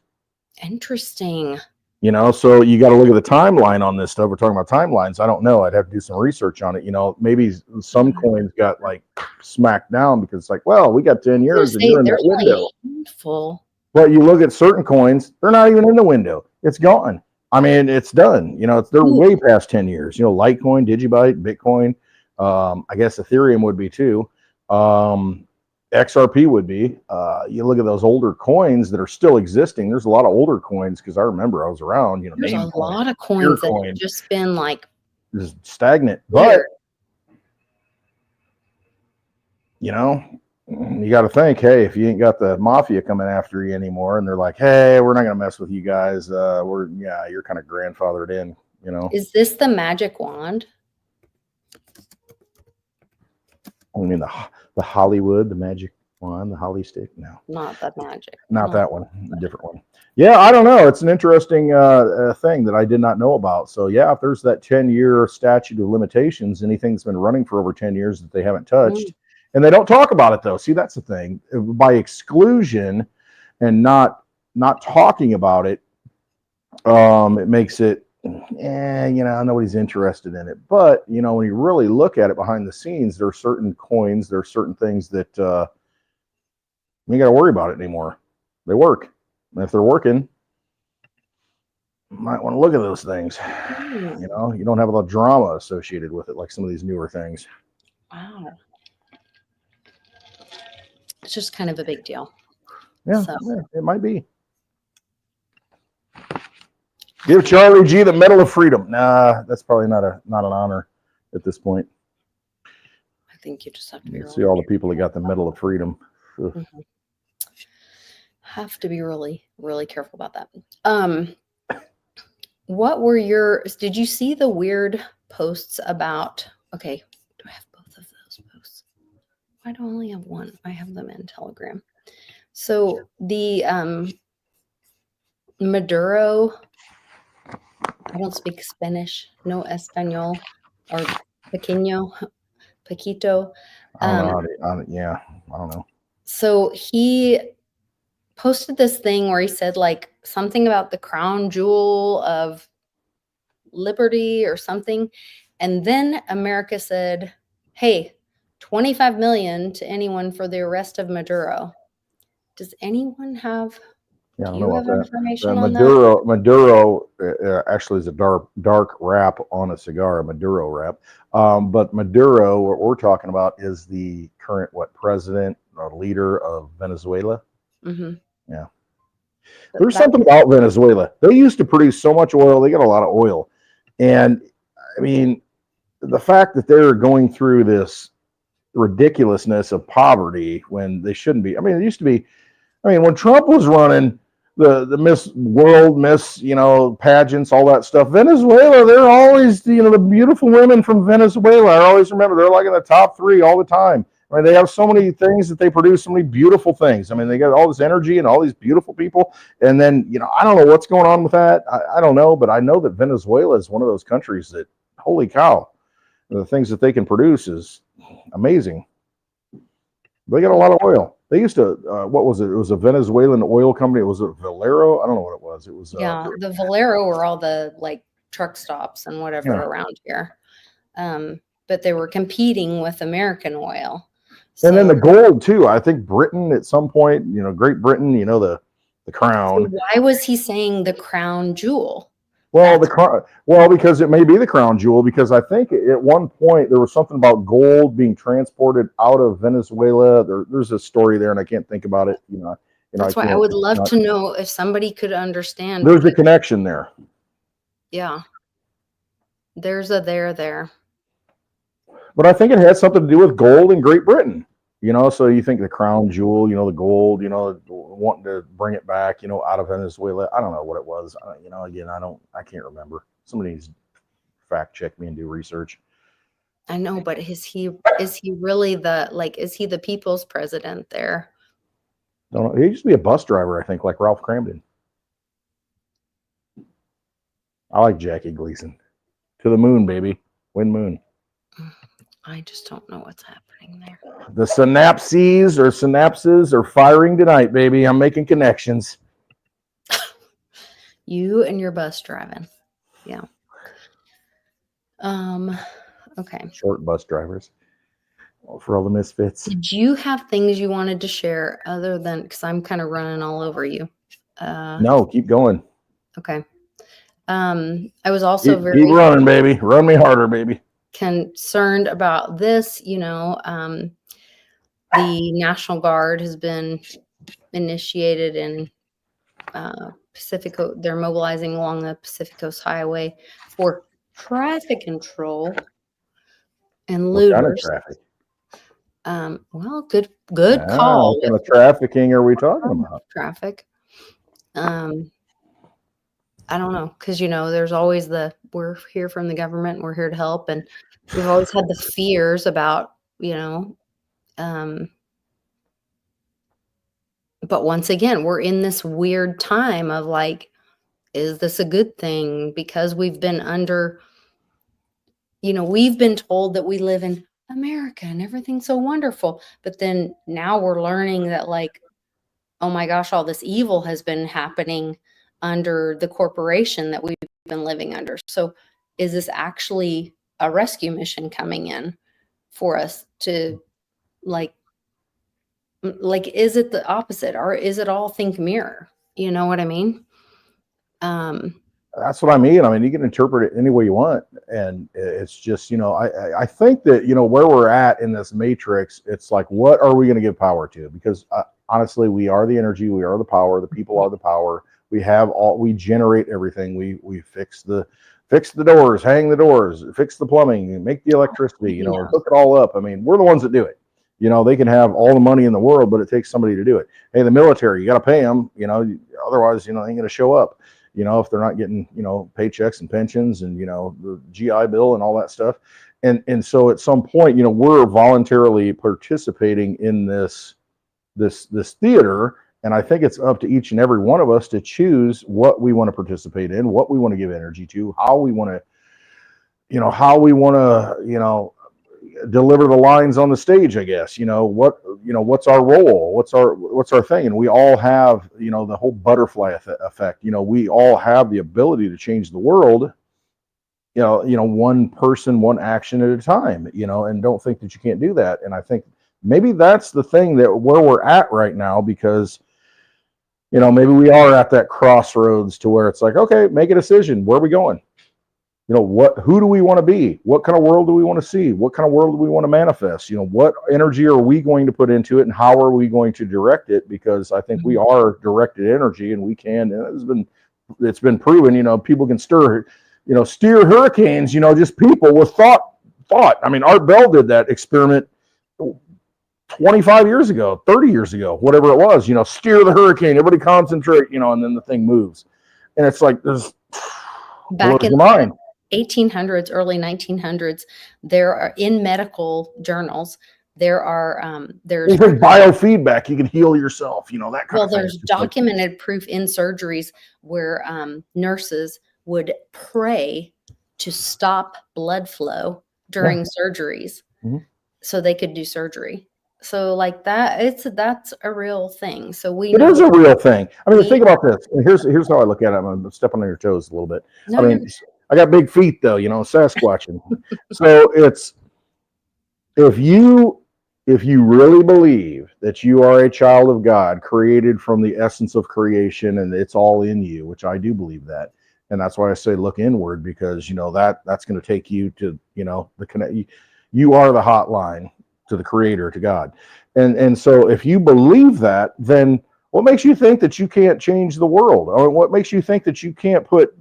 Interesting. So you got to look at the timeline on this stuff. We're talking about timelines. I don't know. I'd have to do some research on it. Maybe some coins got like smacked down because it's like, well, we got 10 years and you're in that window. Full. But you look at certain coins, they're not even in the window. It's gone. I mean, it's done. They're way past 10 years. Litecoin, Digibyte, Bitcoin. I guess Ethereum would be too. XRP would be. You look at those older coins that are still existing. There's a lot of older coins because I remember I was around. There's a lot of coins that have just been like just stagnant. But you got to think, hey, if you ain't got the mafia coming after you anymore, and they're like, hey, we're not going to mess with you guys. You're kind of grandfathered in. Is this the magic wand? I mean, the The Hollywood, the magic wand, the Holly stick. No, Not that magic. not that one. A different one. Yeah, I don't know. It's an interesting thing that I did not know about. So yeah, if there's that 10-year statute of limitations, anything that's been running for over 10 years that they haven't touched, and they don't talk about it though. See, that's the thing. By exclusion and not talking about it, it makes it, nobody's interested in it. But when you really look at it behind the scenes, there are certain coins, there are certain things that you ain't got to worry about it anymore. They work. And if they're working, you might want to look at those things. You don't have a lot of drama associated with it like some of these newer things. Wow. It's just kind of a big deal. Yeah, it might be. Give Charlie G the Medal of Freedom. Nah, that's probably not an honor at this point. I think you just have to be see all the people that got the Medal of Freedom. Have to be really, really careful about that. What were did you see the weird posts about, okay, do I have both of those posts? Why do I only have one? I have them in Telegram. So the Maduro, I don't speak Spanish, no Espanol or Paquito. I don't know. So he posted this thing where he said like something about the crown jewel of liberty or something. And then America said, hey, 25 million to anyone for the arrest of Maduro. Does anyone have information on that? Maduro actually is a dark wrap on a cigar, a Maduro wrap. But Maduro, what we're talking about, is the current president or leader of Venezuela. Mm-hmm. Yeah. There's something about Venezuela. They used to produce so much oil. They got a lot of oil. And I mean, the fact that they're going through this ridiculousness of poverty when they shouldn't be. I mean, it used to be, when Trump was running the Miss pageants, all that stuff, Venezuela, they're always, the beautiful women from Venezuela. I always remember they're like in the top 3 all the time. I mean, they have so many things that they produce, so many beautiful things. I mean, they got all this energy and all these beautiful people. And then, I don't know what's going on with that. I don't know, but I know that Venezuela is one of those countries that, holy cow, the things that they can produce is amazing. They got a lot of oil. They used to, what was it? It was a Venezuelan oil company. It was a Valero. I don't know what it was. It was the Valero were all the truck stops and whatever around here. But they were competing with American oil. And then the gold too. I think Britain at some point, Great Britain, the crown. So why was he saying the crown jewel? Well, because it may be the crown jewel, because I think at one point there was something about gold being transported out of Venezuela. There's a story there and I can't think about it. That's why I would love to know if somebody could understand. There's a connection there. Yeah. There's a there. But I think it has something to do with gold in Great Britain. So you think the crown jewel, the gold, wanting to bring it back, out of Venezuela. I don't know what it was. Again, I can't remember. Somebody needs to fact check me and do research. I know, but is he really is he the people's president there? Don't know. He used to be a bus driver, I think, like Ralph Cramden. I like Jackie Gleason. To the moon, baby. Win moon. I just don't know what's happening there. The synapses are firing tonight, baby. I'm making connections. You and your bus driving. Yeah. Okay. Short bus drivers. For all the misfits. Did you have things you wanted to share other than, because I'm kind of running all over you? No, keep going. Okay. I was also keep running, baby. Run me harder, baby. Concerned about this. The National Guard has been initiated in Pacific. They're mobilizing along the Pacific Coast Highway for traffic control and looters. What kind of traffic? Well, good call. What kind of trafficking are we talking about? Traffic. I don't know, because there's always we're here from the government, we're here to help, and we've always had the fears about But once again, we're in this weird time of like, is this a good thing? Because we've been under, we've been told that we live in America and everything's so wonderful. But then now we're learning that like, oh my gosh, all this evil has been happening under the corporation that we've been living under. So is this actually a rescue mission coming in for us to like, is it the opposite, or is it all think mirror? You know what I mean? That's what I mean. I mean, you can interpret it any way you want. And it's just, I think that, where we're at in this matrix, it's like, what are we going to give power to? Because honestly, we are the energy, we are the power, the people are the power. We generate everything. We fix the doors, hang the doors, fix the plumbing, make the electricity, hook it all up. I mean, we're the ones that do it. They can have all the money in the world, but it takes somebody to do it. Hey, the military, you got to pay them, otherwise, they ain't going to show up. If they're not getting, paychecks and pensions and, the GI Bill and all that stuff. And so at some point, we're voluntarily participating in this theater. And I think it's up to each and every one of us to choose what we want to participate in, what we want to give energy to, how we want to, deliver the lines on the stage, I guess. What's our role, what's our thing. And we all have, the whole butterfly effect. We all have the ability to change the world, one person, one action at a time, and don't think that you can't do that. And I think maybe that's the thing that where we're at right now, because maybe we are at that crossroads to where it's like, okay, make a decision. Where are we going? Who do we want to be? What kind of world do we want to see? What kind of world do we want to manifest? What energy are we going to put into it, and how are we going to direct it? Because I think we are directed energy, and we can, and it's been proven, people can steer hurricanes, just people with thought. I mean, Art Bell did that experiment 25 years ago, 30 years ago, whatever it was, steer the hurricane, everybody concentrate, and then the thing moves. And it's like, there's back in your mind. 1800s, early 1900s, there are in medical journals, there's biofeedback. You can heal yourself, that kind of thing. Well, there's documented proof in surgeries where nurses would pray to stop blood flow during surgeries so they could do surgery. So like that's a real thing. So it is a real thing. I mean, think about this. And here's how I look at it. I'm stepping on your toes a little bit. No, I mean, I got big feet though, Sasquatching. So it's, if you really believe that you are a child of God, created from the essence of creation, and it's all in you, which I do believe that. And that's why I say look inward, because that's going to take you to, the connect. You are the hotline to the creator, to God. And so if you believe that, then what makes you think that you can't change the world? Or what makes you think that you can't put,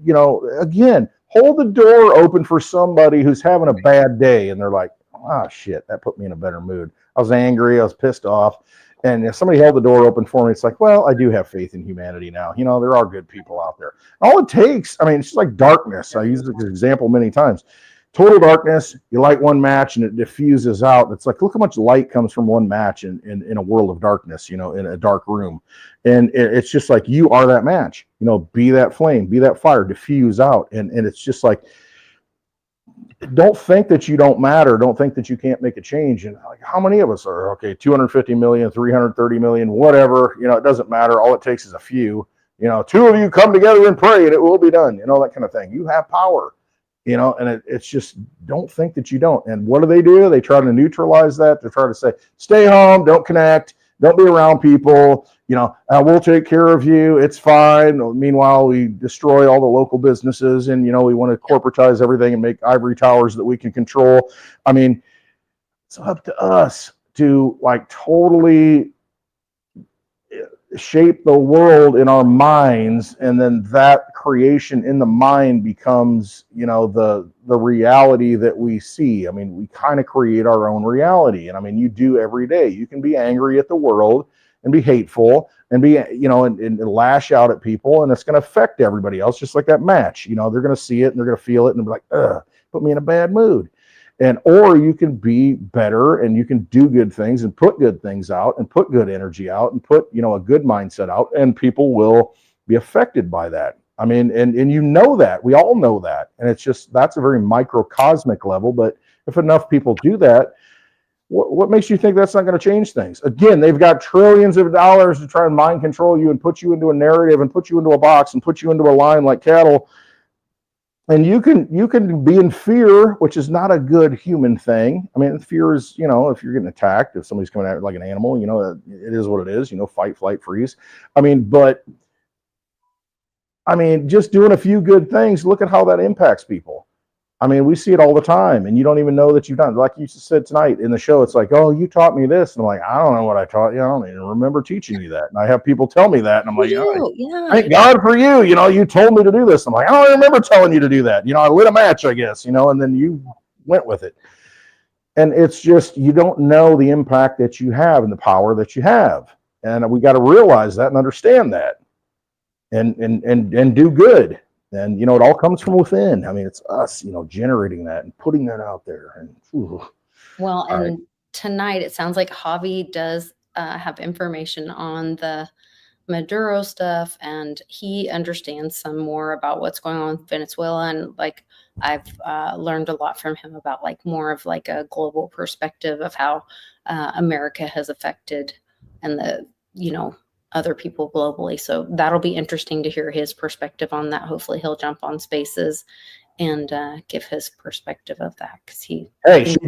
again, hold the door open for somebody who's having a bad day and they're like, oh shit, that put me in a better mood. I was angry, I was pissed off. And if somebody held the door open for me, it's like, well, I do have faith in humanity now. There are good people out there. All it takes, I mean, it's just like darkness. I use this example many times. Total darkness, you light one match and it diffuses out. It's like, look how much light comes from one match in a world of darkness, in a dark room. And it's just like, you are that match, be that flame, be that fire, diffuse out. And it's just like, don't think that you don't matter. Don't think that you can't make a change. And like, how many of us are, 250 million, 330 million, whatever, it doesn't matter. All it takes is a few, two of you come together and pray and it will be done, that kind of thing. You have power. And it's just, don't think that you don't. And what do? They try to neutralize that. They try to say, stay home, don't connect, don't be around people, we'll take care of you, it's fine. Meanwhile, we destroy all the local businesses and, we want to corporatize everything and make ivory towers that we can control. I mean, it's up to us to like totally shape the world in our minds, and then that creation in the mind becomes the reality that we see. I mean, we kind of create our own reality, and I mean, you do every day. You can be angry at the world and be hateful and be and lash out at people, and it's going to affect everybody else, just like that match. They're going to see it and they're going to feel it and be like, ugh, put me in a bad mood. or you can be better and you can do good things and put good things out and put good energy out and put, a good mindset out, and people will be affected by that. I mean, and that we all know that. And it's just, that's a very microcosmic level. But if enough people do that, what makes you think that's not going to change things? Again, they've got trillions of dollars to try and mind control you and put you into a narrative and put you into a box and put you into a line like cattle. And you can be in fear, which is not a good human thing. I mean, fear is, if you're getting attacked, if somebody's coming at it like an animal, it is what it is, fight, flight, freeze. Just doing a few good things, look at how that impacts people. I mean, we see it all the time, and you don't even know that you've done it. Like you said tonight in the show, it's like, oh, you taught me this. And I'm like, I don't know what I taught you. I don't even remember teaching you that. And I have people tell me that, and I'm like, thank God for you. You told me to do this. I'm like, I don't remember telling you to do that. I lit a match, I guess, and then you went with it. And it's just, you don't know the impact that you have and the power that you have. And we got to realize that and understand that and do good. And, it all comes from within. I mean, it's us, generating that and putting that out there. And well, and tonight it sounds like Javi does have information on the Maduro stuff, and he understands some more about what's going on with Venezuela. And like, I've learned a lot from him about like more of like a global perspective of how America has affected and the, other people globally. So that'll be interesting to hear his perspective on that. Hopefully he'll jump on Spaces and give his perspective of that, because she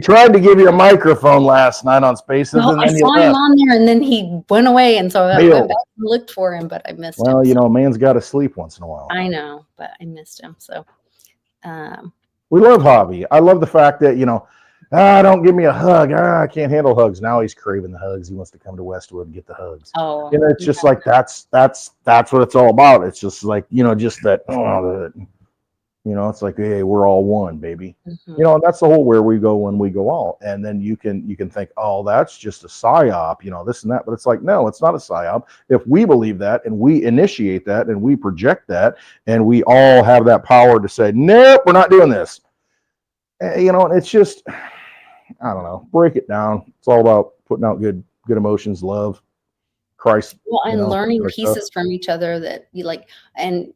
tried to give you a microphone last night on Spaces. Well, I saw him on there, and then he went away, and so I went back and looked for him, but I missed him. Well, a man's got to sleep once in a while. I know, but I missed him. So we love Javi. I love the fact that don't give me a hug. I can't handle hugs. Now he's craving the hugs. He wants to come to Westwood and get the hugs. Oh, it's just like that's what it's all about. It's just like just that. It's like, hey, we're all one, baby. Mm-hmm. And that's the whole where we go when we go out. And then you can think, oh, that's just a psyop, this and that. But it's like, no, it's not a psyop. If we believe that and we initiate that and we project that and we all have that power to say, nope, we're not doing this. And it's just, I don't know, break it down. It's all about putting out good emotions, love, Christ. Well, and learning pieces from each other that you like. And,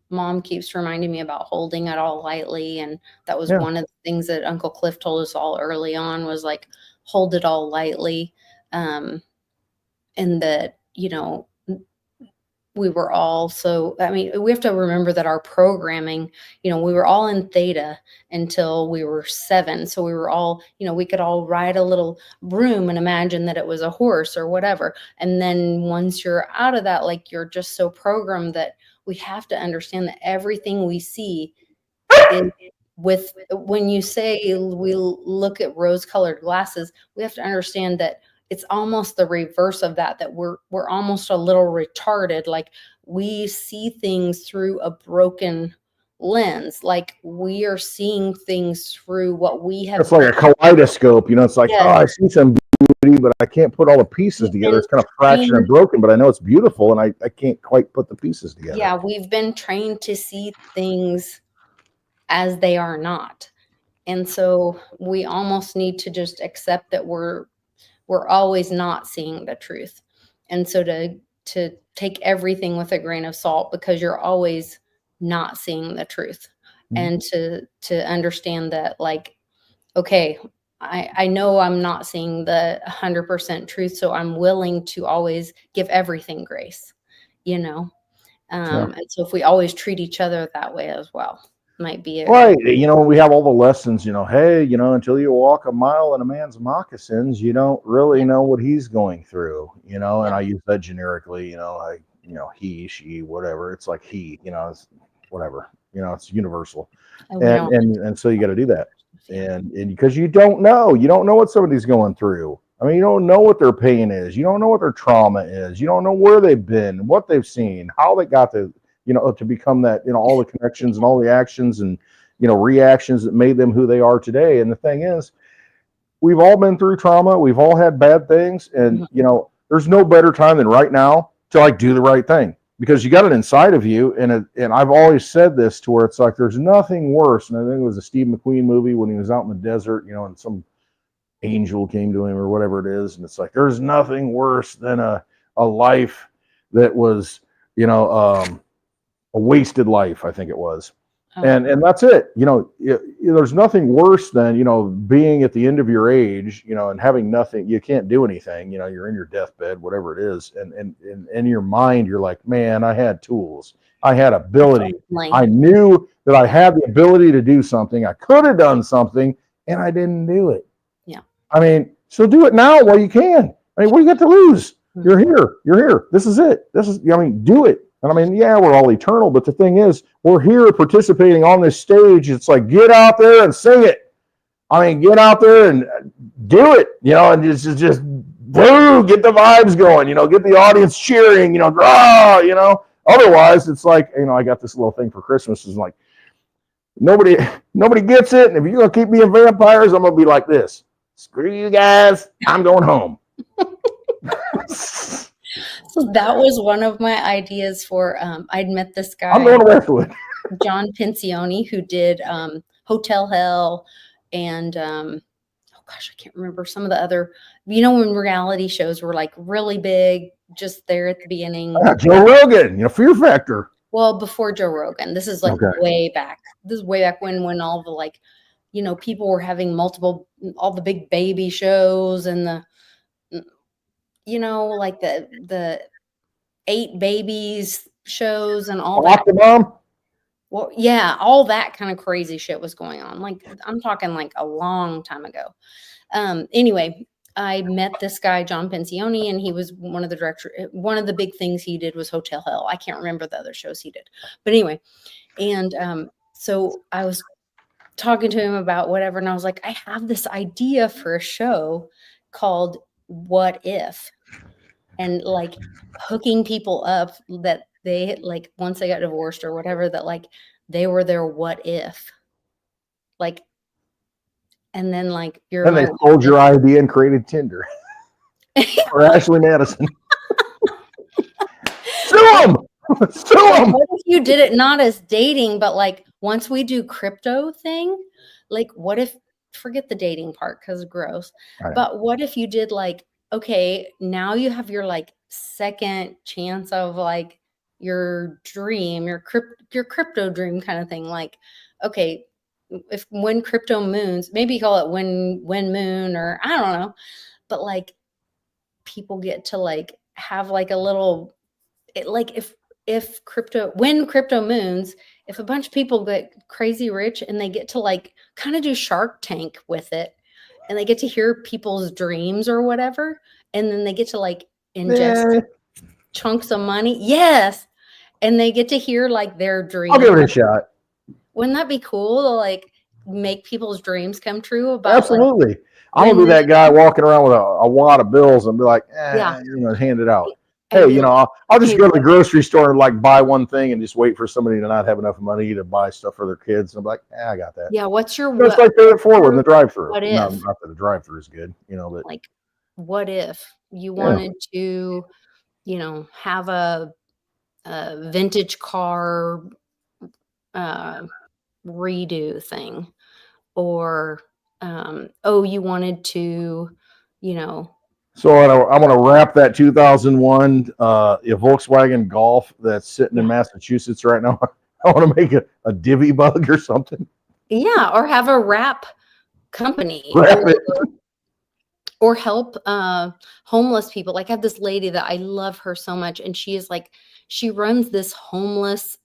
Mom keeps reminding me about holding it all lightly. And that was one of the things that Uncle Cliff told us all early on, was like, hold it all lightly. And that, we were all we have to remember that our programming, we were all in theta until we were 7. So we were all, we could all ride a little broom and imagine that it was a horse or whatever. And then once you're out of that, like, you're just so programmed that we have to understand that everything we see is when you say we look at rose-colored glasses, we have to understand that it's almost the reverse of that we're almost a little retarded. Like, we see things through a broken lens. Like, we are seeing things through what we have. It's like a kaleidoscope, it's like, oh, I see some beauty, but I can't put all the pieces together. It's kind of fractured and broken, but I know it's beautiful, and I can't quite put the pieces together. Yeah, we've been trained to see things as they are not. And so we almost need to just accept that we're always not seeing the truth. And so to take everything with a grain of salt, because you're always not seeing the truth. And to understand that, like, okay, I know I'm not seeing the 100% truth, so I'm willing to always give everything grace, And so if we always treat each other that way as well, might be right. We have all the lessons, hey, until you walk a mile in a man's moccasins, you don't really know what he's going through, and I use that generically, like, he, she, whatever. It's like he, it's whatever, it's universal. And so you got to do that. And because you don't know what somebody's going through. I mean, you don't know what their pain is. You don't know what their trauma is. You don't know where they've been, what they've seen, how they got to become that, all the connections and all the actions and, reactions that made them who they are today. And the thing is, we've all been through trauma. We've all had bad things. And, there's no better time than right now to, like, do the right thing. because you got it inside of you. And I've always said this to where it's like, there's nothing worse. And I think it was a Steve McQueen movie when he was out in the desert, and some angel came to him or whatever it is. And it's like, there's nothing worse than a life that was, a wasted life, I think it was. And that's it. There's nothing worse than, being at the end of your age, and having nothing. You can't do anything. You're in your deathbed, whatever it is. And in your mind, you're like, man, I had tools. I had ability. I knew that I had the ability to do something. I could have done something, and I didn't do it. Yeah. I mean, so do it now while you can. I mean, what do you got to lose? You're here. You're here. This is it. Do it. And I mean, yeah, we're all eternal, but the thing is, we're here participating on this stage. It's like, get out there and sing it. I mean, get out there and do it, and just boo, get the vibes going, get the audience cheering, Otherwise, it's like, I got this little thing for Christmas. It's like, nobody gets it. And if you're going to keep being vampires, I'm going to be like this. Screw you guys. I'm going home. So that was one of my ideas for, I'd met this guy. I'm going to Westwood. John Pensione, who did Hotel Hell and, oh gosh, I can't remember some of the other, when reality shows were like really big, just there at the beginning. Joe Rogan, Fear Factor. Well, before Joe Rogan. This is like way back. This is way back when all the like, people were having all the big baby shows and the, like the 8 babies shows and all that. Mom? Well, yeah, all that kind of crazy shit was going on. Like, I'm talking like a long time ago. Anyway, I met this guy, John Pensione, and he was one of the directors. One of the big things he did was Hotel Hell. I can't remember the other shows he did. But anyway, and so I was talking to him about whatever, and I was like, I have this idea for a show called What If? And like hooking people up that they like once they got divorced or whatever, that like they were their what if, like, and then like you're and they sold your idea and created Tinder or Ashley Madison. Sue them. What if you did it not as dating, but like once we do crypto thing, like what if, forget the dating part because gross, but what if you did like, okay, now you have your like second chance of like your dream, your crypto dream kind of thing. Like, okay, when crypto moons, maybe call it when moon, or I don't know, but like people get to like have like a little, like when crypto moons, if a bunch of people get crazy rich and they get to like kind of do Shark Tank with it, and they get to hear people's dreams or whatever, and then they get to like ingest chunks of money. Yes. And they get to hear like their dreams. I'll give it a shot. Wouldn't that be cool to like make people's dreams come true? About absolutely. Like, I'm gonna be that guy walking around with a wad of bills and be like, hand it out. Hey, I'll just go to the grocery store and like buy one thing and just wait for somebody to not have enough money to buy stuff for their kids. And I'm like, I got that. Yeah. What's your just like pay it forward in the drive-through? What if? No, not that the drive-through is good, but like, what if you wanted to, have a vintage car redo thing, or you wanted to, So I'm going to wrap that 2001 Volkswagen Golf that's sitting in Massachusetts right now. I want to make a divvy bug or something. Yeah, or have a wrap company. Or help homeless people. Like I have this lady that I love her so much, and she is like, she runs this homeless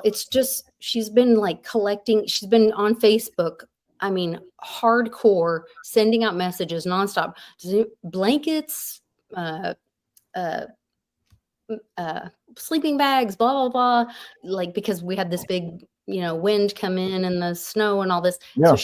it's just, she's been like collecting, she's been on Facebook, I mean, hardcore, sending out messages nonstop, blankets, sleeping bags, blah, blah, blah. Like, because we had this big, wind come in and the snow and all this. Yeah. So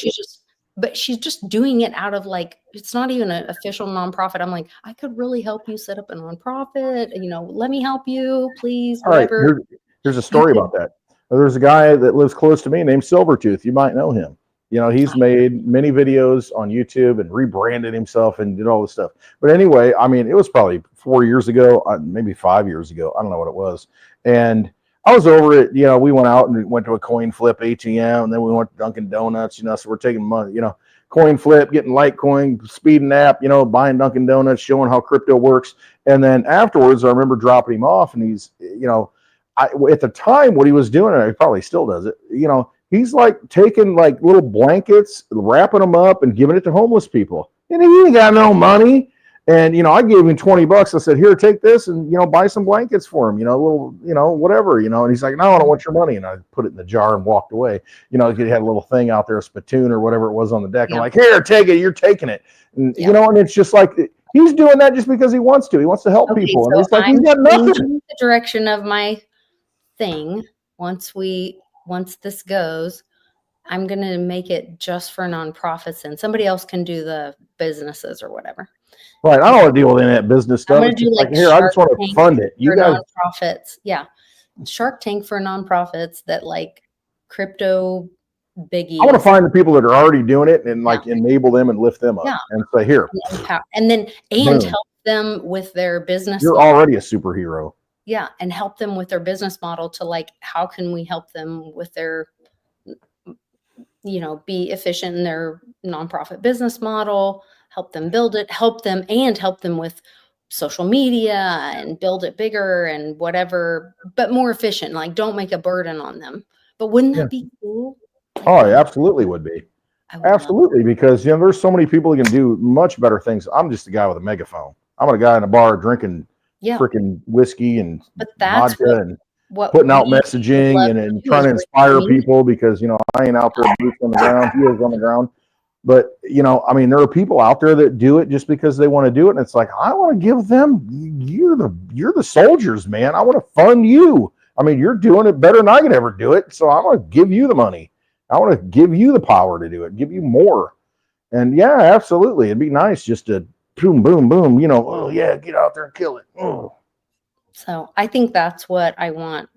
she's just doing it out of like, it's not even an official nonprofit. I'm like, I could really help you set up a nonprofit. Let me help you, please. Whatever. All right, here's a story about that. There's a guy that lives close to me named Silvertooth. You might know him. You know, he's made many videos on YouTube and rebranded himself and did all this stuff. But anyway, I mean, it was probably 4 years ago, maybe 5 years ago. I don't know what it was. And I was over it. You know, we went out and went to a coin flip ATM, and then we went to Dunkin' Donuts. You know, so we're taking money. You know, coin flip, getting Litecoin, speeding app. You know, buying Dunkin' Donuts, showing how crypto works. And then afterwards, I remember dropping him off, and he's, you know, at the time what he was doing, and he probably still does it. You know, he's like taking like little blankets, wrapping them up, and giving it to homeless people. And he ain't got no money. And, you know, I gave him $20. I said, here, take this and, you know, buy some blankets for him, you know, a little, you know, whatever, you know. And he's like, no, I don't want your money. And I put it in the jar and walked away. You know, he had a little thing out there, a spittoon or whatever it was on the deck. I'm like, here, take it. You're taking it. And, you know, and it's just like, he's doing that just because he wants to. He wants to help people. So and it's like, he's got nothing. The direction of my thing, once this goes, I'm going to make it just for nonprofits, and somebody else can do the businesses or whatever. Right. I don't want to deal with any of that business stuff. I'm do like here, I just want to fund it. You guys, nonprofits. Yeah. Shark Tank for nonprofits that like crypto biggies. I want to find the people that are already doing it and like enable them and lift them up and say, here. And then help them with their business. You're already a superhero. Yeah. And help them with their business model to like, how can we help them with their, you know, be efficient in their nonprofit business model, help them build it, help them with social media and build it bigger and whatever, but more efficient. Like, don't make a burden on them. But wouldn't that be cool? Like, oh, it absolutely would be. Absolutely, because, you know, there's so many people who can do much better things. I'm just a guy with a megaphone. I'm a guy in a bar drinking freaking whiskey and vodka and putting out messaging and trying to inspire people, because, you know, I ain't out there boots on the ground, heels on the ground. But, you know, I mean, there are people out there that do it just because they want to do it. And it's like, I want to give them, you're the soldiers, man. I want to fund you. I mean, you're doing it better than I can ever do it. So I want to give you the money. I want to give you the power to do it, give you more. And yeah, absolutely. It'd be nice just to boom, boom, boom, you know, oh yeah, get out there and kill it. Oh. So I think that's what I want,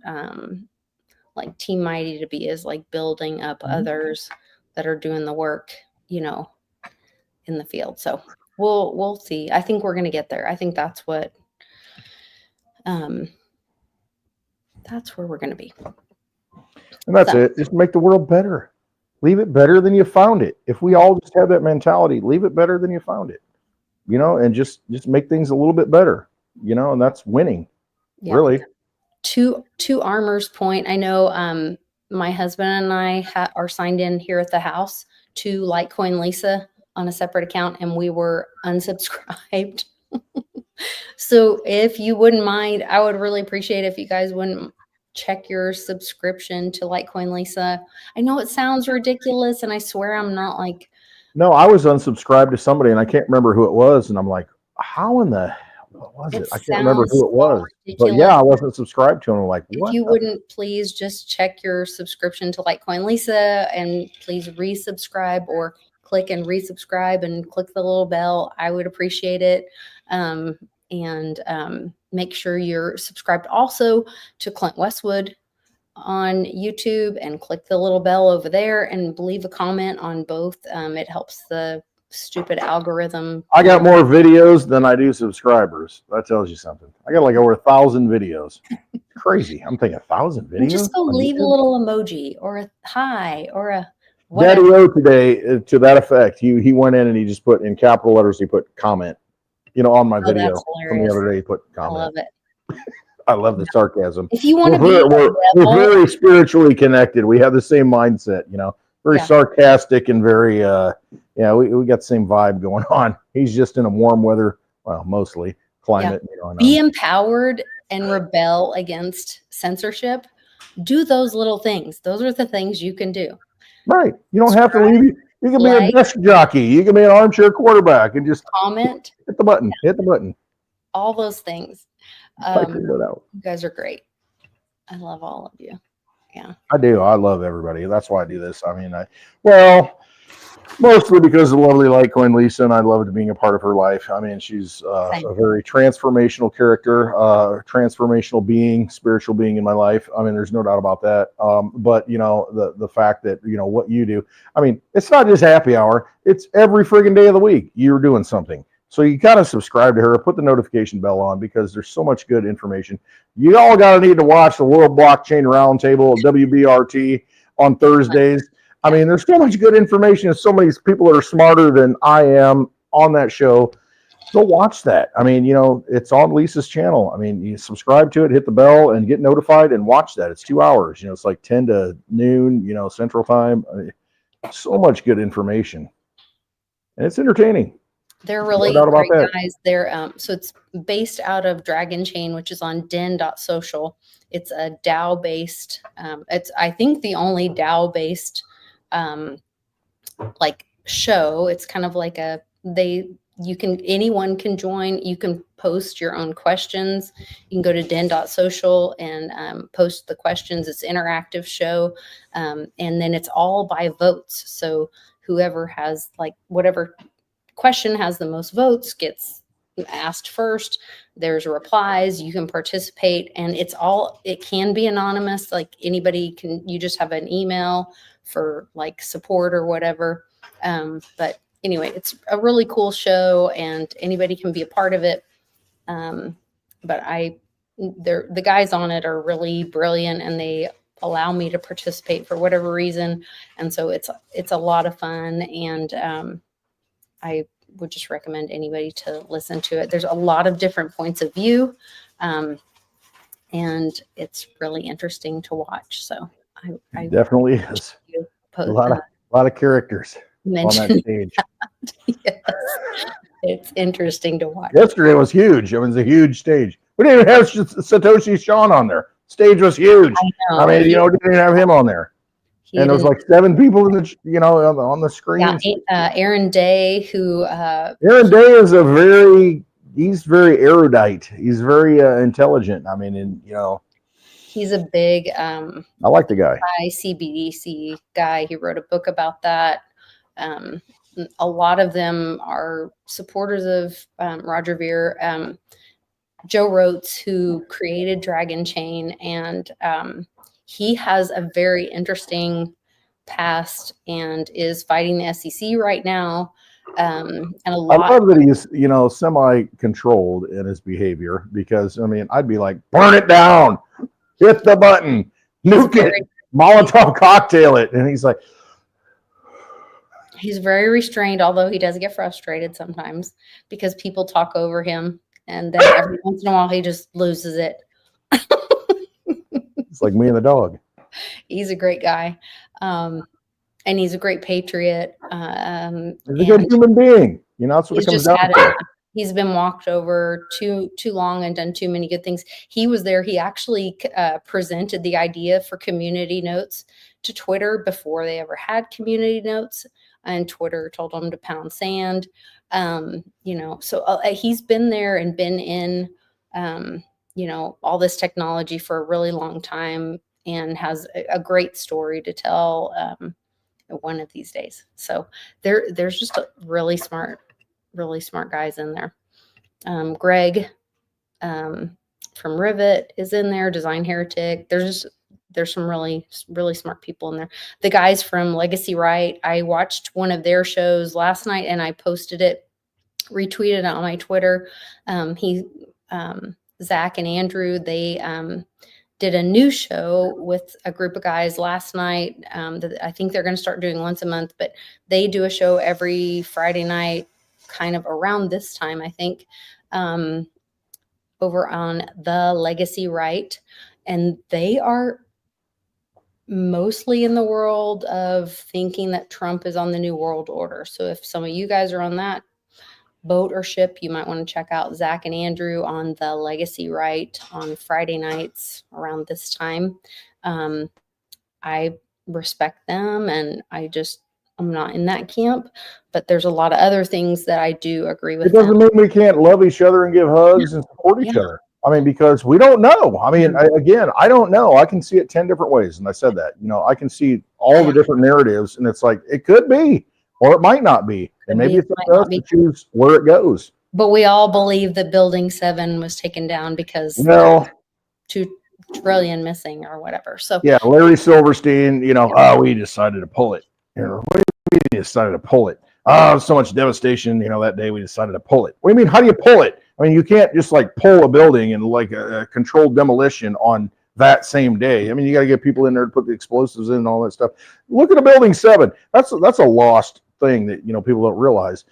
like Team Mighty to be, is like building up others that are doing the work, you know, in the field. So we'll see. I think we're going to get there. I think that's what, that's where we're going to be. And that's it. Just make the world better. Leave it better than you found it. If we all just have that mentality, leave it better than you found it, you know, and just make things a little bit better, you know, and that's winning. Yeah. Really. To Armor's point, I know my husband and I are signed in here at the house to Litecoin Lisa on a separate account, and we were unsubscribed. So if you wouldn't mind, I would really appreciate if you guys wouldn't check your subscription to Litecoin Lisa. I know it sounds ridiculous, and I swear I'm not like. No, I was unsubscribed to somebody, and I can't remember who it was, and I'm like, how in the what was it? I can't remember who it was. Ridiculous. But yeah, I wasn't subscribed to him. I'm like, what? If you wouldn't please just check your subscription to Litecoin Lisa, and please resubscribe, or click and resubscribe and click the little bell. I would appreciate it. And make sure you're subscribed also to Clint Westwood on YouTube, and click the little bell over there and leave a comment on both. It helps the stupid algorithm. I got more videos than I do subscribers. That tells you something. I got like over 1,000 videos. Crazy. I'm thinking 1,000 videos. And just go leave a little emoji or a hi or a whatever. Daddy O today, to that effect, he went in and he just put in capital letters, he put comment, you know, on my video from the other day. He put comment. I love it. I love the sarcasm. If you want to we're very spiritually connected. We have the same mindset, you know, very sarcastic and very, we got the same vibe going on. He's just in a warm weather, well, mostly climate. You know, be empowered and rebel against censorship. Do those little things. Those are the things you can do. Right. You don't have to leave. You can be a desk jockey. You can be an armchair quarterback and just comment. Hit the button. Hit the button. All those things. You guys are great. I love all of you. Yeah. I do. I love everybody. That's why I do this. I mean, Mostly because of lovely Litecoin Lisa, and I loved being a part of her life. I mean, she's a very transformational character, transformational being, spiritual being in my life. I mean, there's no doubt about that. But you know, the fact that what you do. I mean, it's not just happy hour; it's every friggin' day of the week. You're doing something. So you gotta subscribe to her, put the notification bell on, because there's so much good information. You all gotta need to watch the World Blockchain Roundtable, WBRT, on Thursdays. I mean, there's so much good information, and so many people that are smarter than I am on that show. Go watch that. I mean, it's on Lisa's channel. I mean, you subscribe to it, hit the bell, and get notified, and watch that. It's 2 hours. It's like 10 to noon, Central Time. I mean, so much good information, and it's entertaining. They're really great guys. They're so it's based out of Dragon Chain, which is on didnt.social. It's a DAO based. It's, I think, the only DAO based like show. It's kind of like anyone can join. You can post your own questions. You can go to didnt.social and post the questions. It's an interactive show, and then it's all by votes. So whoever has whatever question has the most votes gets asked first. There's replies. You can participate, and it can be anonymous. Like anybody can. You just have an email for support or whatever. But anyway, it's a really cool show, and anybody can be a part of it. But the guys on it are really brilliant, and they allow me to participate for whatever reason. And so it's a lot of fun, and I would just recommend anybody to listen to it. There's a lot of different points of view, and it's really interesting to watch. So I definitely is a lot of characters on that stage. Yes. It's interesting to watch. Yesterday was huge. It was a huge stage. We didn't even have Satoshi Sean on there. Stage was huge. I mean, didn't even have him on there. And there was like 7 people in the, on the screen. Yeah, Aaron Day, who Aaron Day is he's very erudite. He's very intelligent. I mean, he's a big I like the guy. CBDC guy. He wrote a book about that. A lot of them are supporters of Roger Ver. Joe Rogan, who created Dragon Chain, and he has a very interesting past and is fighting the SEC right now. And I love that he's, semi-controlled in his behavior, because, I mean, I'd be like, burn it down, hit the button, nuke it, Molotov cocktail it. And he's like, he's very restrained, although he does get frustrated sometimes because people talk over him. And then every once in a while, he just loses it. It's like me and the dog. He's a great guy. And he's a great patriot. He's a good human being. That's what it comes down to. He's been walked over too long and done too many good things. He was there. He actually presented the idea for community notes to Twitter before they ever had community notes. And Twitter told him to pound sand. So he's been there and been in, all this technology for a really long time, and has a great story to tell one of these days. So there's just a really smart guys in there. Greg from Rivet is in there, Design Heretic. There's some really, really smart people in there. The guys from Legacy Right, I watched one of their shows last night, and I posted it, retweeted it on my Twitter. Zach and Andrew, they did a new show with a group of guys last night. That I think they're going to start doing once a month, but they do a show every Friday night, kind of around this time, I think, over on the Legacy Right. And they are mostly in the world of thinking that Trump is on the new world order. So if some of you guys are on that boat or ship, you might want to check out Zach and Andrew on the Legacy Right on Friday nights around this time. I respect them, and I'm not in that camp, but there's a lot of other things that I do agree with. It doesn't mean we can't love each other and give hugs and support each other. I mean, because we don't know. I mean, I don't know. I can see it 10 different ways. And I said that, I can see all the different narratives, and it's like, it could be. or it might not be. And maybe it's up to us to choose where it goes. But we all believe that Building 7 was taken down because well, 2 trillion missing or whatever. So yeah, Larry Silverstein, we decided to pull it. What do you mean you decided to pull it? So much devastation, that day we decided to pull it. What do you mean, how do you pull it? I mean, you can't just like pull a building and like a controlled demolition on that same day. I mean, you got to get people in there to put the explosives in and all that stuff. Look at a Building 7. That's a lost thing that, people don't realize.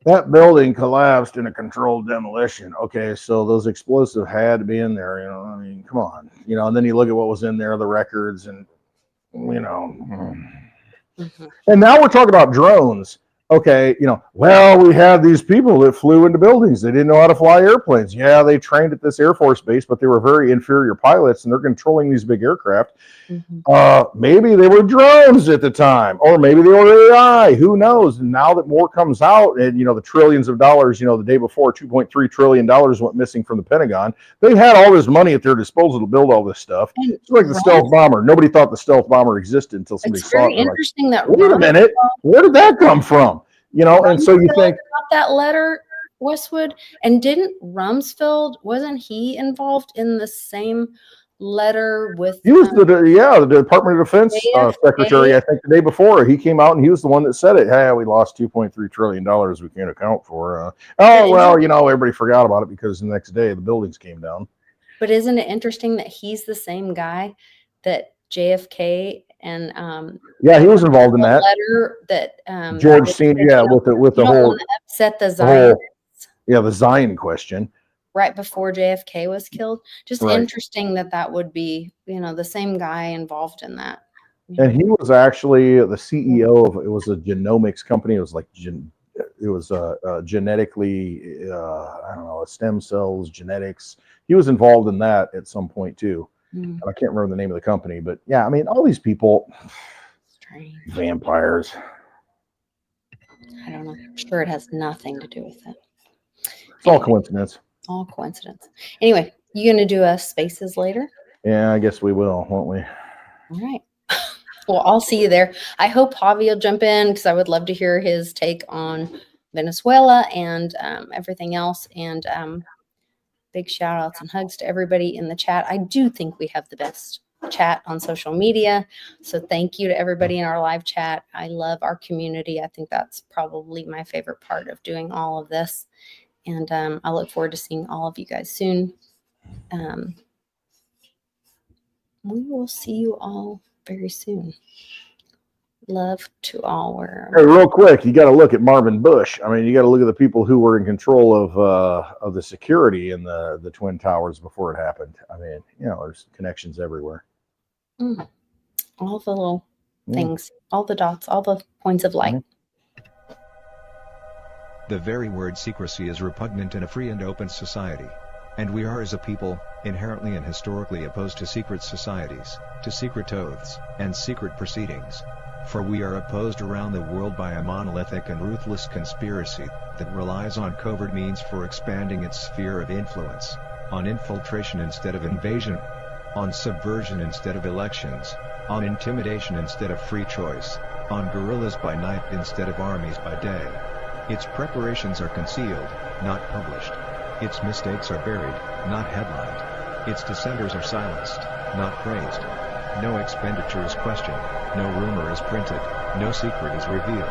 That building collapsed in a controlled demolition. Okay, so those explosives had to be in there, I mean, come on. And then you look at what was in there, the records, and, And now we're talking about drones. Okay, we had these people that flew into buildings. They didn't know how to fly airplanes. Yeah, they trained at this Air Force base, but they were very inferior pilots, and they're controlling these big aircraft. Maybe they were drones at the time, or maybe they were AI. Who knows? And now that more comes out, and the trillions of dollars, the day before, $2.3 trillion went missing from the Pentagon. They had all this money at their disposal to build all this stuff. It's like the stealth bomber. Nobody thought the stealth bomber existed until somebody saw it. It's very interesting that. Wait a minute, where did that come from? And so you think about that letter, Westwood, and didn't Rumsfeld, wasn't he involved in the same letter with? He was the Department of Defense secretary. I think the day before he came out and he was the one that said it. Hey, we lost $2.3 trillion. We can't account for. Everybody forgot about it because the next day the buildings came down. But isn't it interesting that he's the same guy that JFK and he was involved in that letter that George Senior, with the whole upset the Zionists. The Zion question right before JFK was killed. Just interesting that would be the same guy involved in that. And he was actually the CEO of it was a genomics company. It was like genetically stem cells genetics. He was involved in that at some point too. I can't remember the name of the company, but yeah, I mean, all these people, strange. Vampires. I don't know. I'm sure it has nothing to do with it. It's all coincidence. All coincidence. Anyway, you gonna do a spaces later? Yeah, I guess we will, won't we? All right. Well, I'll see you there. I hope Javi will jump in because I would love to hear his take on Venezuela and everything else. And big shout outs and hugs to everybody in the chat. I do think we have the best chat on social media. So thank you to everybody in our live chat. I love our community. I think that's probably my favorite part of doing all of this. And I look forward to seeing all of you guys soon. We will see you all very soon. Love to all. Hey, real quick, you got to look at Marvin Bush. I mean, you got to look at the people who were in control of the security in the Twin Towers before it happened. I mean, there's connections everywhere. All the little things, all the dots, all the points of light. The very word secrecy is repugnant in a free and open society. And we are as a people, inherently and historically opposed to secret societies, to secret oaths, and secret proceedings. For we are opposed around the world by a monolithic and ruthless conspiracy that relies on covert means for expanding its sphere of influence, on infiltration instead of invasion, on subversion instead of elections, on intimidation instead of free choice, on guerrillas by night instead of armies by day. Its preparations are concealed, not published. Its mistakes are buried, not headlined. Its dissenters are silenced, not praised. No expenditure is questioned, no rumor is printed, no secret is revealed.